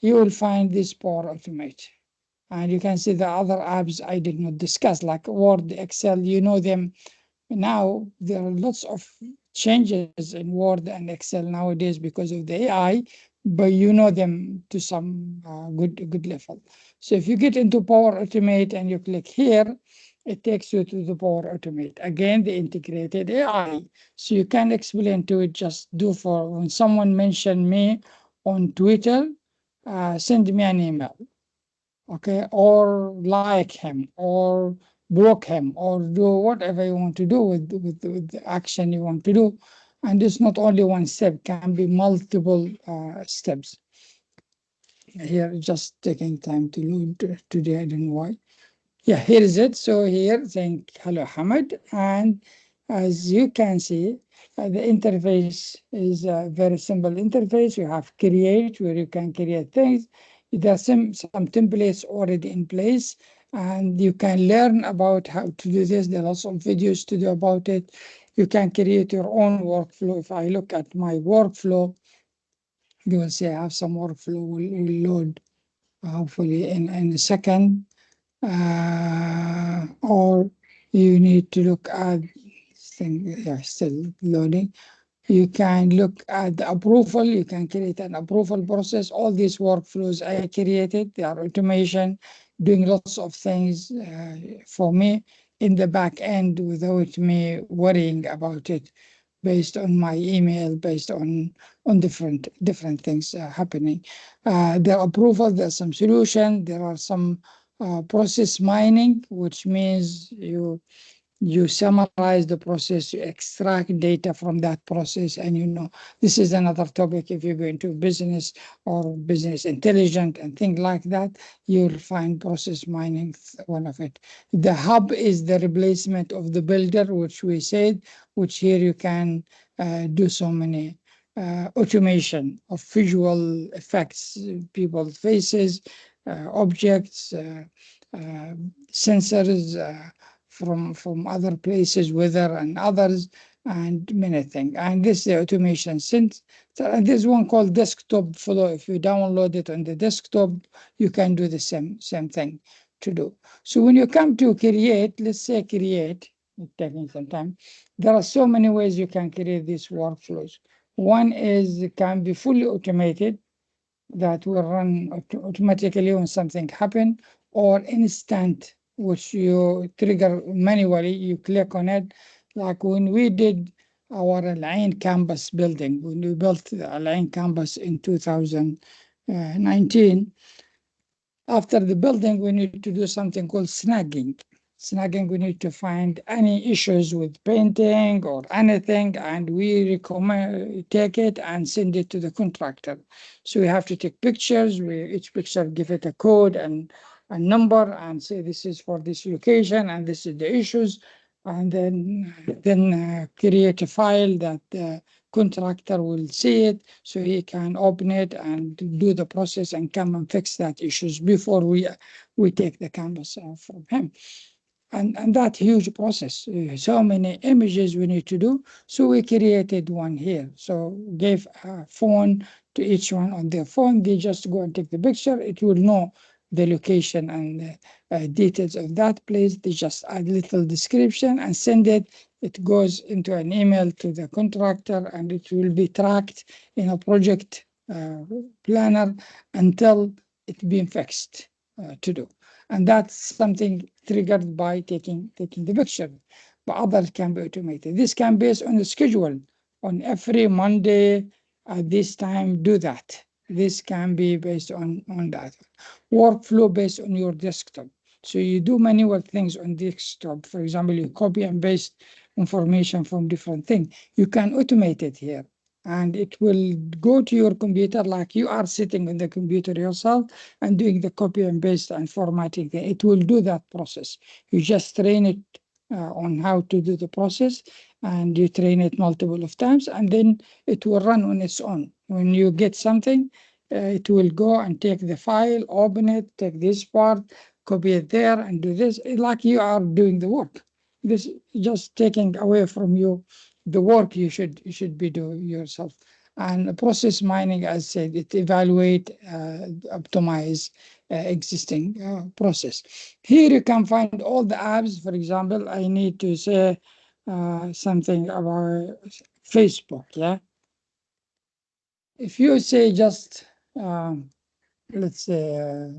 You will find this Power Automate. And you can see the other apps I did not discuss, like Word, Excel, you know them. Now, there are lots of changes in Word and Excel nowadays because of the AI, but you know them to some good level. So if you get into Power Automate and you click here, it takes you to the Power Automate. Again, the integrated AI. So you can explain to it, just do for when someone mentioned me on Twitter, send me an email, okay, or like him, or block him, or do whatever you want to do with the action you want to do. And it's not only one step, can be multiple steps. Here, just taking time to load today, I don't know why. Yeah, here is it. So here saying hello Hamid, and as you can see, the interface is a very simple interface. You have create, where you can create things. There are some templates already in place, and you can learn about how to do this. There are lots of videos to do about it. You can create your own workflow. If I look at my workflow, you will see I have some workflow will load hopefully in a second. Or you need to look at thing, yeah, still loading. You can look at the approval. You can create an approval process. All these workflows I created, they are automation, doing lots of things for me in the back end without me worrying about it, based on my email, based on different things happening. The approval, there's some solution. There are some process mining, which means you summarize the process, you extract data from that process, and this is another topic. If you go into business or business intelligence and things like that, you'll find process mining one of it. The hub is the replacement of the builder, which we said, which here you can do so many automation of visual effects, people's faces, objects, sensors, from other places, weather and others, and many things. And this is the automation. Since there's one called desktop flow. If you download it on the desktop, you can do the same thing to do. So when you come to create, let's say create, it's taking some time. There are so many ways you can create these workflows. One is it can be fully automated, that will run automatically when something happens, or instant, which you trigger manually. You click on it, like when we did our Al campus building, when we built Al campus in 2019. After the building, we need to do something called snagging. Snagging, we need to find any issues with painting or anything, and we recommend take it and send it to the contractor. So we have to take pictures. Each picture give it a code and a number, and say this is for this location and this is the issues, and then create a file that the contractor will see it, so he can open it and do the process and come and fix that issues before we take the canvas from him. And that huge process, so many images we need to do. So we created one here. So gave a phone to each one on their phone. They just go and take the picture. It will know the location and details of that place. They just add little description and send it. It goes into an email to the contractor, and it will be tracked in a project planner until it's been fixed to do. And that's something triggered by taking the picture. But others can be automated. This can be based on the schedule. On every Monday at this time, do that. This can be based on that. Workflow based on your desktop. So you do manual things on desktop. For example, you copy and paste information from different things. You can automate it here, and it will go to your computer like you are sitting on the computer yourself and doing the copy and paste and formatting. It will do that process. You just train it on how to do the process, and you train it multiple of times, and then it will run on its own. When you get something, it will go and take the file, open it, take this part, copy it there, and do this, like you are doing the work. This just taking away from you the work you should be doing yourself. And process mining, as said, it evaluate, optimize existing process. Here you can find all the apps. For example, I need to say something about Facebook. Yeah, if you say just let's say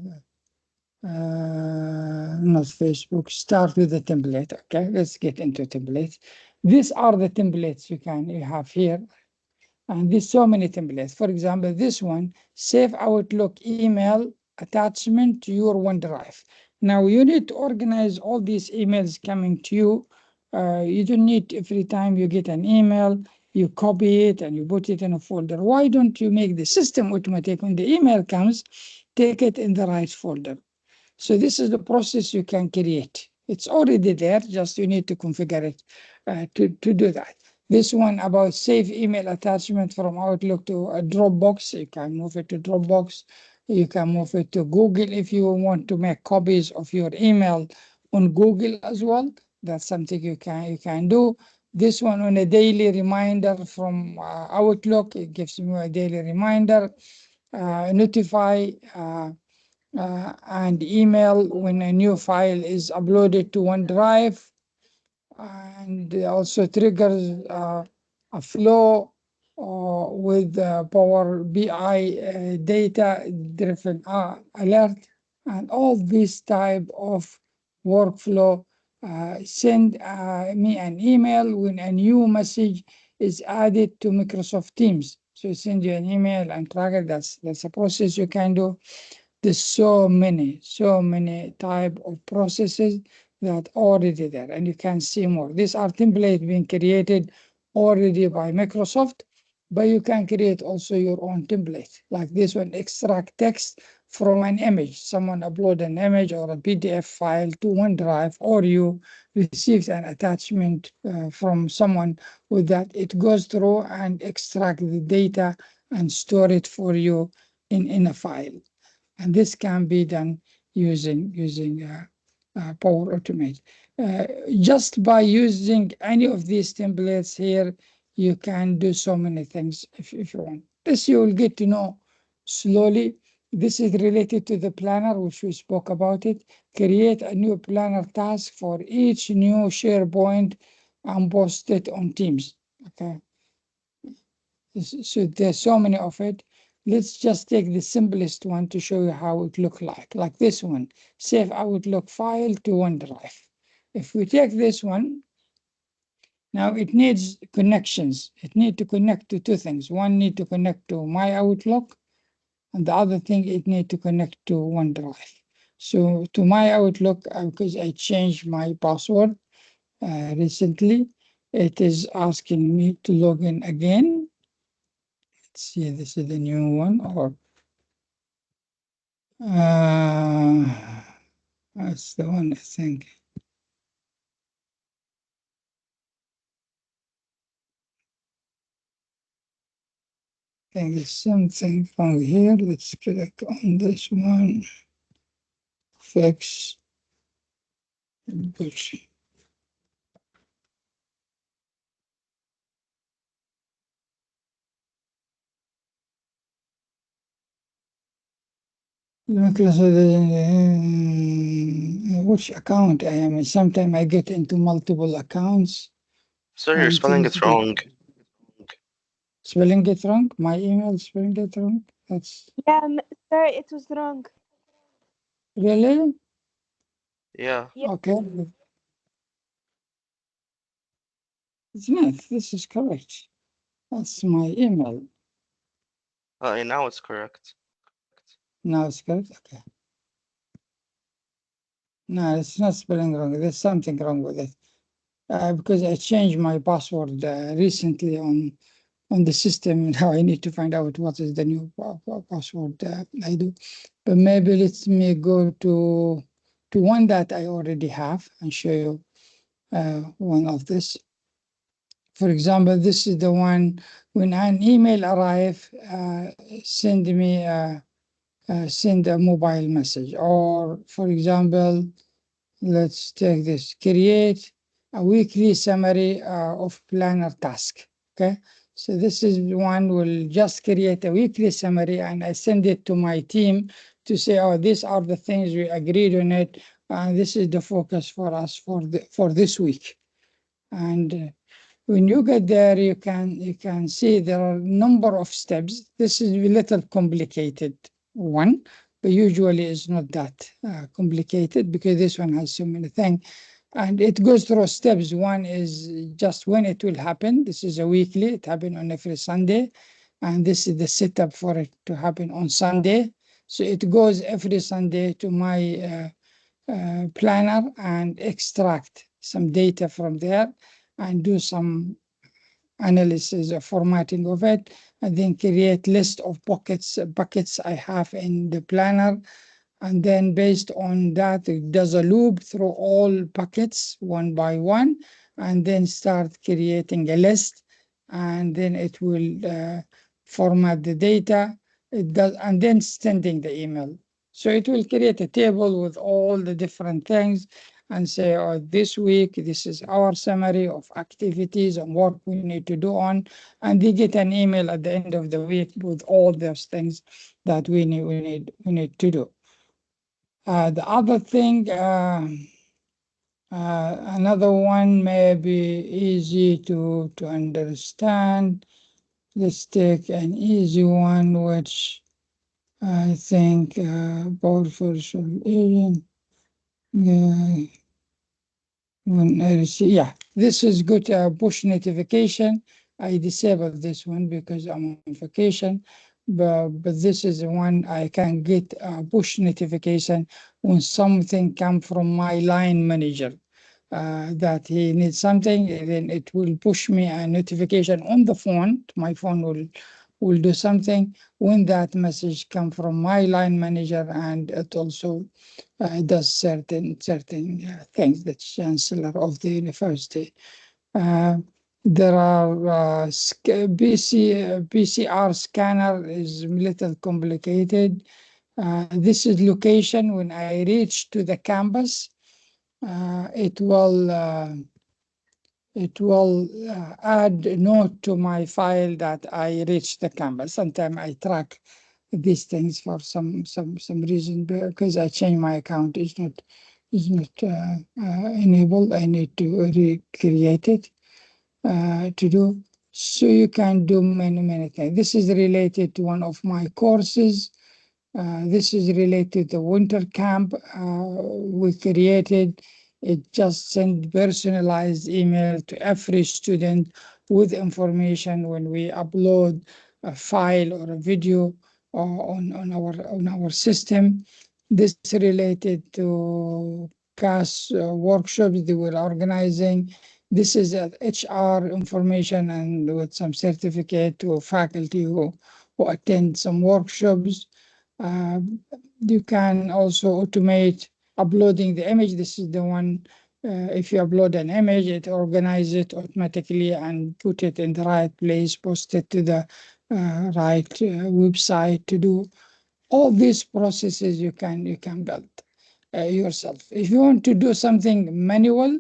not Facebook, start with the template. Okay, let's get into templates. These are the templates you have here. And there's so many templates. For example, this one, save Outlook email attachment to your OneDrive. Now you need to organize all these emails coming to you. You don't need every time you get an email, you copy it and you put it in a folder. Why don't you make the system automatic? When the email comes, take it in the right folder. So this is the process you can create. It's already there, just you need to configure it to do that. This one about save email attachment from Outlook to a Dropbox. You can move it to Dropbox. You can move it to Google if you want to make copies of your email on Google as well. That's something you can do. This one on a daily reminder from Outlook. It gives you a daily reminder. Notify and email when a new file is uploaded to OneDrive, and also triggers a flow with Power BI data-driven alert, and all this type of workflow. Send me an email when a new message is added to Microsoft Teams. So send you an email and track it. That's a process you can do. There's so many type of processes that already there, and you can see more. These are templates being created already by Microsoft, but you can create also your own template. Like this one, extract text from an image. Someone upload an image or a PDF file to OneDrive, or you received an attachment from someone with that. It goes through and extract the data and store it for you in a file. And this can be done using Power Automate. Just by using any of these templates here, you can do so many things if you want. This you will get to know slowly. This is related to the planner, which we spoke about it. Create a new planner task for each new SharePoint and post it on Teams. Okay. So there's so many of it. Let's just take the simplest one to show you how it look like this one. Save Outlook file to OneDrive. If we take this one, now it needs connections. It needs to connect to two things. One need to connect to my Outlook, and the other thing it need to connect to OneDrive. So to my Outlook, because I changed my password recently, it is asking me to log in again. Let's see, this is the new one, or that's the one, I think. I think there's something wrong here. Let's click on this one. Fix. Push. Which account I am in. Sometimes I get into multiple accounts. Sir, you're spelling it wrong. Spelling it wrong? My email spelling it wrong? That's Yeah, sir, it was wrong. really? Yeah. Okay. It's not. This is correct. That's my email. Now it's correct. Now it's correct? Okay. No, it's not spelling wrong. There's something wrong with it. Because I changed my password recently on the system. Now I need to find out what is the new password I do. But maybe let me go to one that I already have and show you one of this. For example, this is the one when an email arrive, send me send a mobile message. Or for example, let's take this, create a weekly summary of planner task. Okay, so this is one will just create a weekly summary and I send it to my team to say, oh, these are the things we agreed on it, and this is the focus for us for this week. And when you get there, you can see there are a number of steps. This is a little complicated one, but usually it's not that complicated because this one has so many things. And it goes through steps. One is just when it will happen. This is a weekly. It happens on every Sunday. And this is the setup for it to happen on Sunday. So it goes every Sunday to my planner and extract some data from there and do some analysis or formatting of it, and then create list of buckets I have in the planner. And then based on that, it does a loop through all buckets one by one, and then start creating a list. And then it will format the data. It does, and then sending the email. So it will create a table with all the different things and say, oh, this week, this is our summary of activities and work we need to do on. And they get an email at the end of the week with all those things that we need to do. The other thing, another one may be easy to understand. Let's take an easy one, which I think powerful solution. When I receive, yeah, this is good push notification. I disabled this one because I'm on vacation. but this is the one I can get a push notification when something come from my line manager. That he needs something, then it will push me a notification on the phone. My phone will do something when that message come from my line manager, and it also does certain things. The chancellor of the university. Uh, there are PCR scanner is a little complicated. This is location when I reach to the campus. It will add a note to my file that I reached the campus. Sometimes I track these things for some reason, because I change my account is not enabled. I need to recreate it to do. So you can do many things. This is related to one of my courses. This is related to winter camp we created. It just sent personalized email to every student with information when we upload a file or a video on our system. This related to CAS workshops they were organizing. This is HR information and with some certificate to faculty who attend some workshops. Uh, you can also automate uploading the image. This is the one, if you upload an image, it organizes it automatically and put it in the right place, post it to the right website to do. All these processes you can build yourself. If you want to do something manual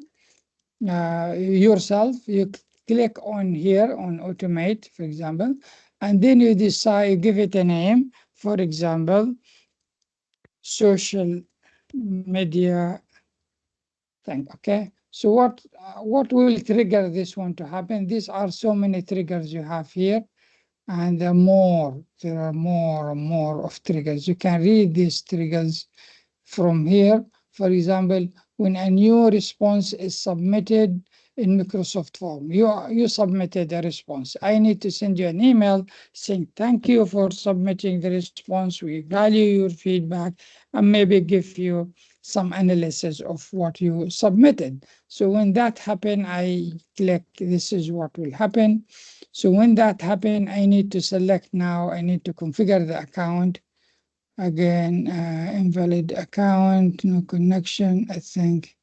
yourself, you click on here on automate, for example, and then you decide, you give it a name, for example, social media thing. Okay, so what will trigger this one to happen? These are so many triggers you have here, and there are more and more of triggers. You can read these triggers from here. For example, when a new response is submitted in Microsoft Form, you submitted a response. I need to send you an email saying thank you for submitting the response. We value your feedback, and maybe give you some analysis of what you submitted. So when that happen, I click this is what will happen. So when that happen, I need to select now. I need to configure the account. Again, invalid account, no connection. I think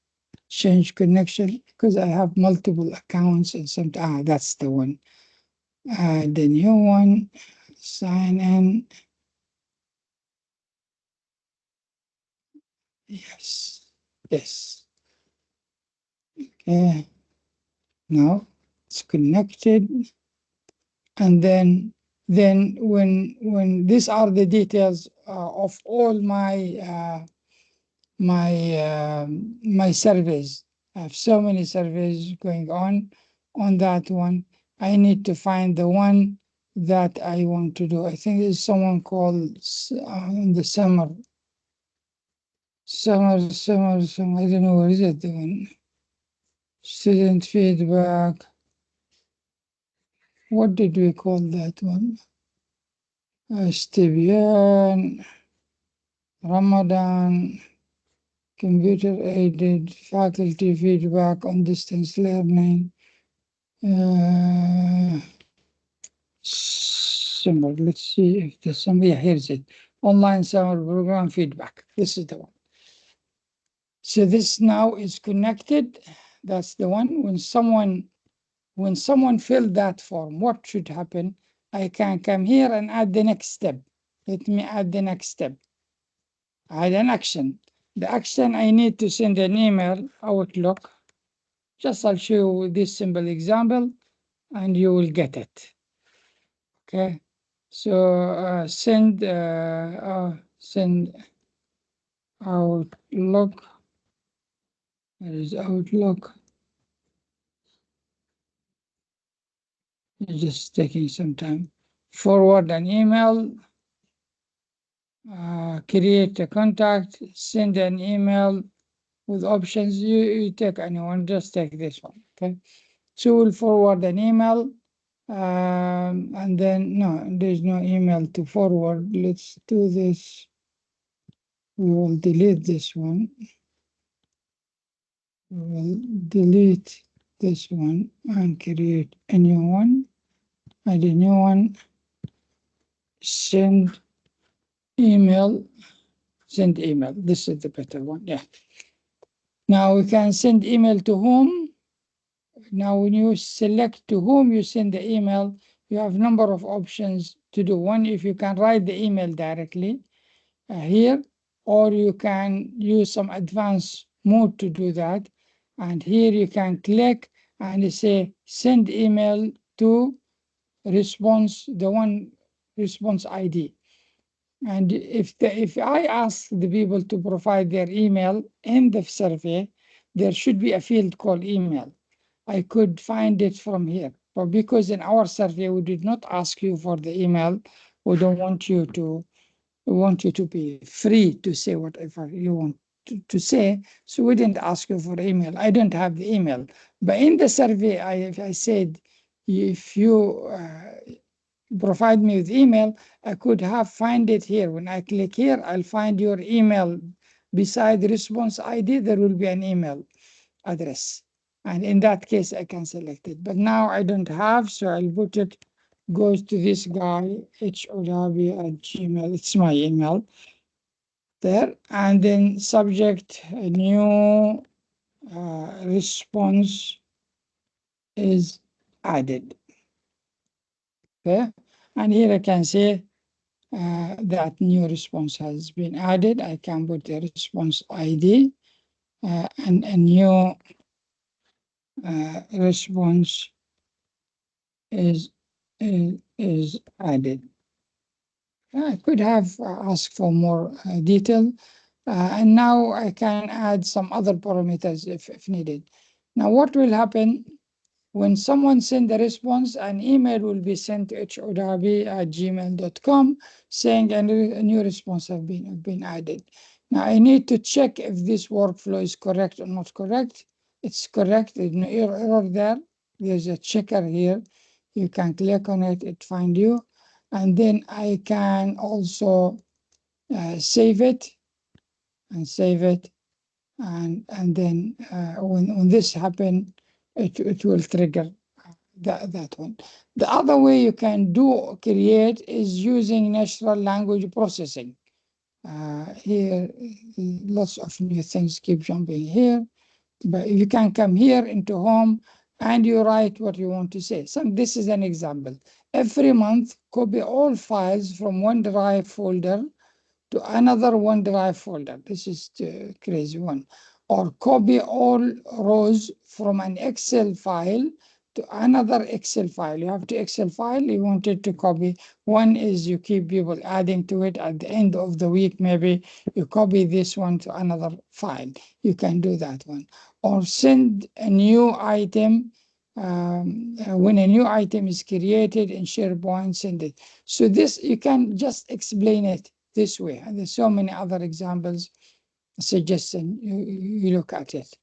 change connection because I have multiple accounts and that's the one. The new one, sign in. Yes. Okay. Now it's connected. And then when these are the details of all my surveys. I have so many surveys going on that one. I need to find the one that I want to do. I think there's someone called in the summer. I don't know where is it. The one. Student feedback. What did we call that one? Stibian, Ramadan, computer-aided faculty feedback on distance learning. Summer, let's see if there's some, yeah, here's it. Online summer program feedback. This is the one. So this now is connected. That's the one. When someone filled that form, what should happen? I can come here and add the next step. Let me add the next step. Add an action. The action, I need to send an email, Outlook. Just I'll show you this simple example and you will get it. Okay. So send Outlook. Where is Outlook? It's just taking some time. Forward an email. Create a contact. Send an email with options. You take anyone. Just take this one. Okay. So we'll forward an email. And then, no, there's no email to forward. Let's do this. We will delete this one. We will delete this one and create a new one. And a new one, send email. Send email. This is the better one. Yeah. Now we can send email to whom. Now when you select to whom you send the email, you have number of options to do. One, if you can write the email directly here, or you can use some advanced mode to do that. And here you can click and say send email to response, the one response ID. And if I ask the people to provide their email in the survey, there should be a field called email. I could find it from here. But because in our survey, we did not ask you for the email, we don't want you to, we want you to be free to say whatever you want to say. So we didn't ask you for email. I don't have the email. But in the survey, I said, if you provide me with email, I could have find it here. When I click here, I'll find your email. Beside the response ID, there will be an email address. And in that case, I can select it. But now I don't have, so I'll put it, goes to this guy, hodabi@gmail. It's my email there. And then subject, a new response is added. Okay. And here I can say that new response has been added. I can put the response ID and a new response is added. I could have asked for more detail, and now I can add some other parameters if needed. Now, what will happen when someone sends a response? An email will be sent to hodabi@gmail.com saying a new response have been added. Now, I need to check if this workflow is correct or not correct. It's correct. There's no error there. There's a checker here. You can click on it. It finds you. And then I can also save it and save it. And then when this happens, it will trigger that one. The other way you can create is using natural language processing. Here, lots of new things keep jumping here. But you can come here into home and you write what you want to say. So this is an example. Every month, copy all files from OneDrive folder to another OneDrive folder. This is the crazy one. Or copy all rows from an Excel file to another Excel file. You have two Excel file, you wanted to copy. One is you keep people adding to it at the end of the week, maybe you copy this one to another file. You can do that one. Or send a new item. When a new item is created in SharePoint, send it. So this, you can just explain it this way. And there's so many other examples suggesting you look at it.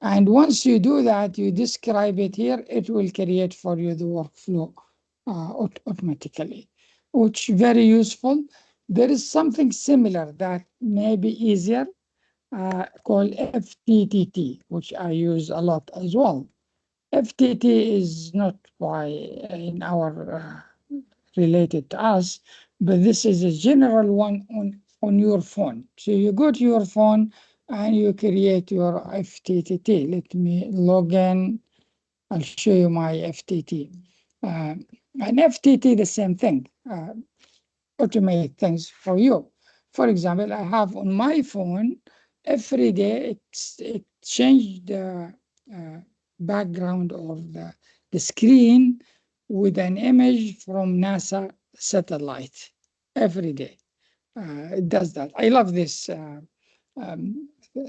And once you do that, you describe it here, it will create for you the workflow automatically, which very useful. There is something similar that may be easier called FTTT, which I use a lot as well. FTT is not in our related to us, but this is a general one on your phone. So you go to your phone and you create your FTTT. Let me log in. I'll show you my FTT. An FTT, the same thing, automate things for you. For example, I have on my phone, every day it changed the background or the screen with an image from NASA satellite every day. It does that. I love this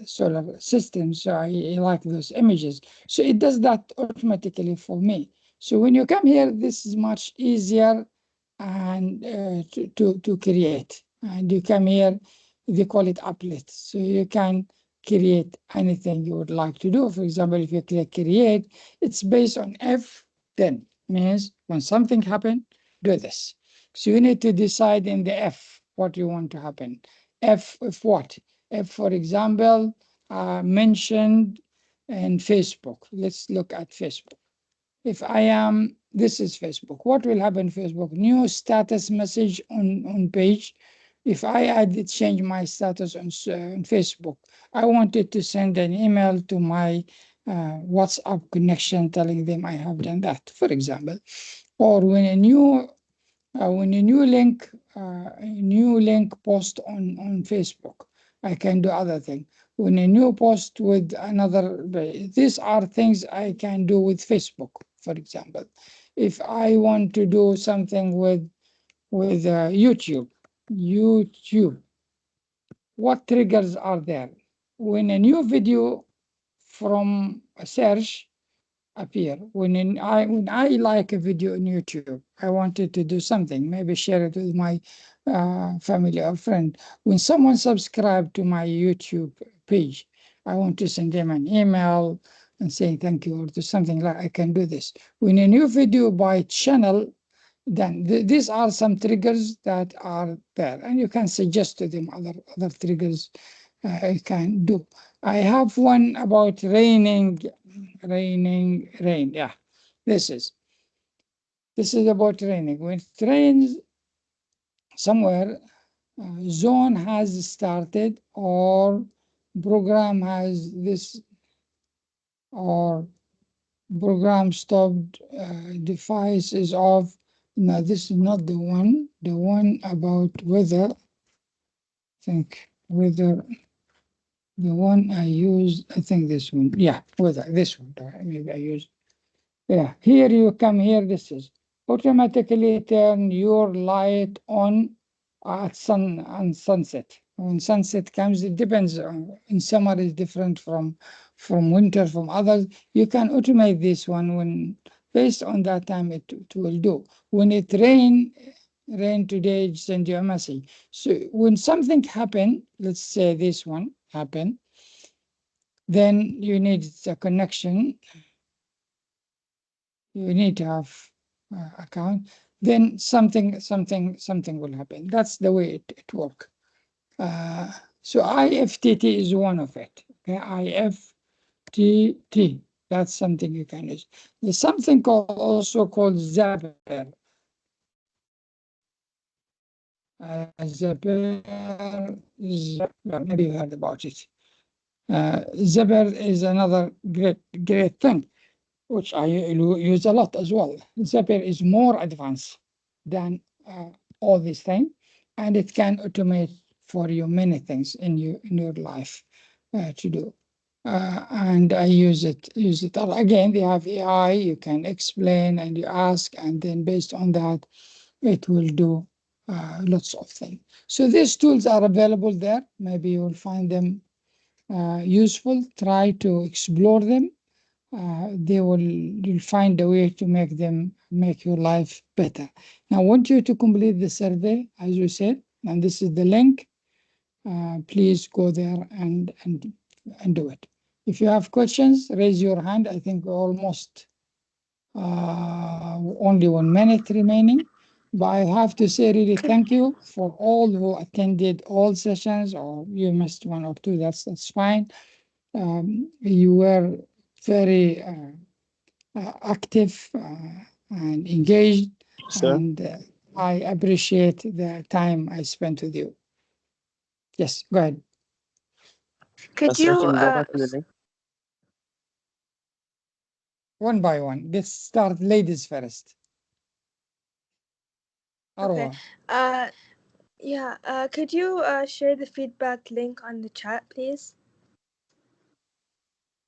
solar system, so I like those images. So it does that automatically for me. So when you come here, this is much easier and to create. And you come here, they call it applet. So you can create anything you would like to do. For example, if you click create, it's based on F10, means When something happen, do this. So you need to decide in the F what you want to happen. F if what? If, for example, mentioned in Facebook. Let's look at Facebook. If I am, this is Facebook. What will happen in Facebook? New status message on page. If I change my status on Facebook, I wanted to send an email to my WhatsApp connection telling them I have done that, for example. Or when a new link post on Facebook, I can do other thing. When a new post with another, these are things I can do with Facebook, for example. If I want to do something with YouTube, what triggers are there? When a new video from a search appear, when I like a video on YouTube, I wanted to do something, maybe share it with my family or friend. When someone subscribed to my YouTube page, I want to send them an email and saying thank you, or do something like I can do this. When a new video by channel, then these are some triggers that are there, and you can suggest to them other triggers you can do. I have one about rain. Yeah, this is about raining. When it rains somewhere, zone has started, or program has this, or program stopped, device is off. No, this is not the one. The one about weather, I think weather, the one I used, I think this one. Yeah, weather, this one. Maybe I used. Yeah, here you come here, this is automatically turn your light on at sunset. When sunset comes, it depends on, in summer is different from winter, from others. You can automate this one when based on that time it will do. When it rain today, send you a message. So when something happen, let's say this one happen, then you need a connection. You need to have account, then something will happen. That's the way it works. So IFTT is one of it. Okay, IFTT. That's something you can use. There's something also called Zapper. Maybe you heard about it. Zapper is another great thing, which I use a lot as well. Zapier is more advanced than all these things, and it can automate for you many things in your life to do. And I use it again. They have AI. You can explain and you ask, and then based on that, it will do lots of things. So these tools are available there. Maybe you will find them useful. Try to explore them. You'll find a way to make your life better. Now, I want you to complete the survey, as you said, and this is the link. Please go there and do it. If you have questions, raise your hand. I think almost only 1 minute remaining. But I have to say really thank you for all who attended all sessions, or you missed one or two, that's fine. You were very active and engaged, Sir, and I appreciate the time I spent with you. Yes, go ahead. Could sir, you can you go back to the link? One by one. Let's start ladies first. okay. Arwa. Yeah, could you share the feedback link on the chat, please?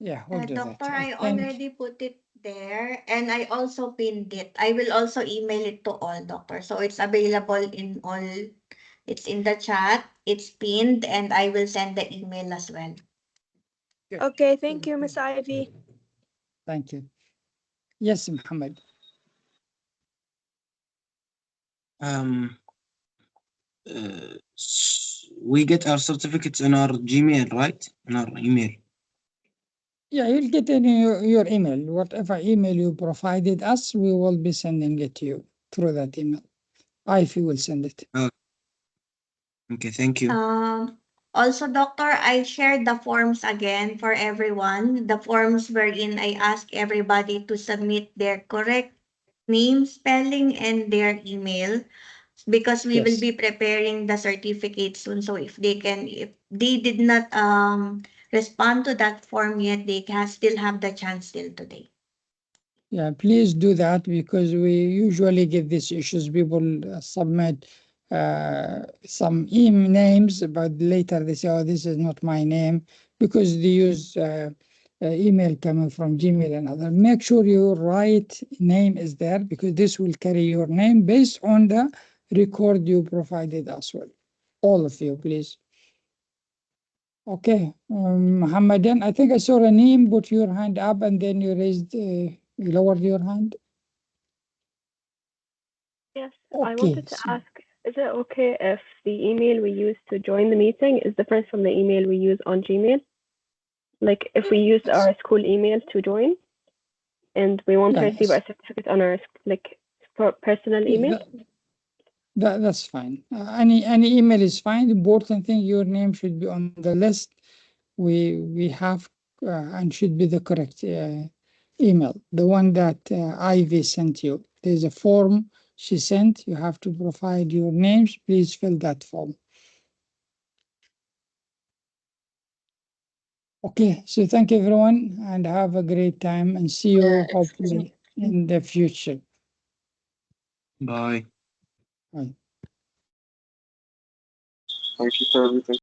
Yeah, we'll do that. Doctor, I already put it there and I also pinned it. I will also email it to all, doctor. So it's available in all, it's in the chat, it's pinned, and I will send the email as well. Good. Okay, thank you, Miss Ivy. Thank you. Yes, Muhammad. Um, we get our certificates in our Gmail, right? In our email. Yeah, you'll get in your email. Whatever email you provided us, we will be sending it to you through that email. If you will send it. Oh, okay, thank you. Also, doctor, I shared the forms again for everyone. The forms wherein I ask everybody to submit their correct name, spelling, and their email, because we will Yes. be preparing the certificate soon. So if they did not respond to that form yet, they can still have the chance till today. Yeah, please do that because we usually get these issues. People submit some names, but later they say, "Oh, this is not my name," because they use email coming from Gmail and other. Make sure your right name is there because this will carry your name based on the record you provided as well. All of you, please. Okay, Muhammadan, I think I saw a name. Put your hand up, and then you lowered your hand. Yes, I Okay, wanted to ask, is it okay if the email we use to join the meeting is different from the email we use on Gmail? Like if we use our school email to join and we want to receive our certificate on our personal email? That's fine. Any email is fine. The important thing, your name should be on the list we have and should be the correct email, the one that Ivy sent you. There's a form she sent. You have to provide your names. Please fill that form. Okay, so thank you everyone and have a great time and see you hopefully in the future. Bye. Bye. Thank you for everything.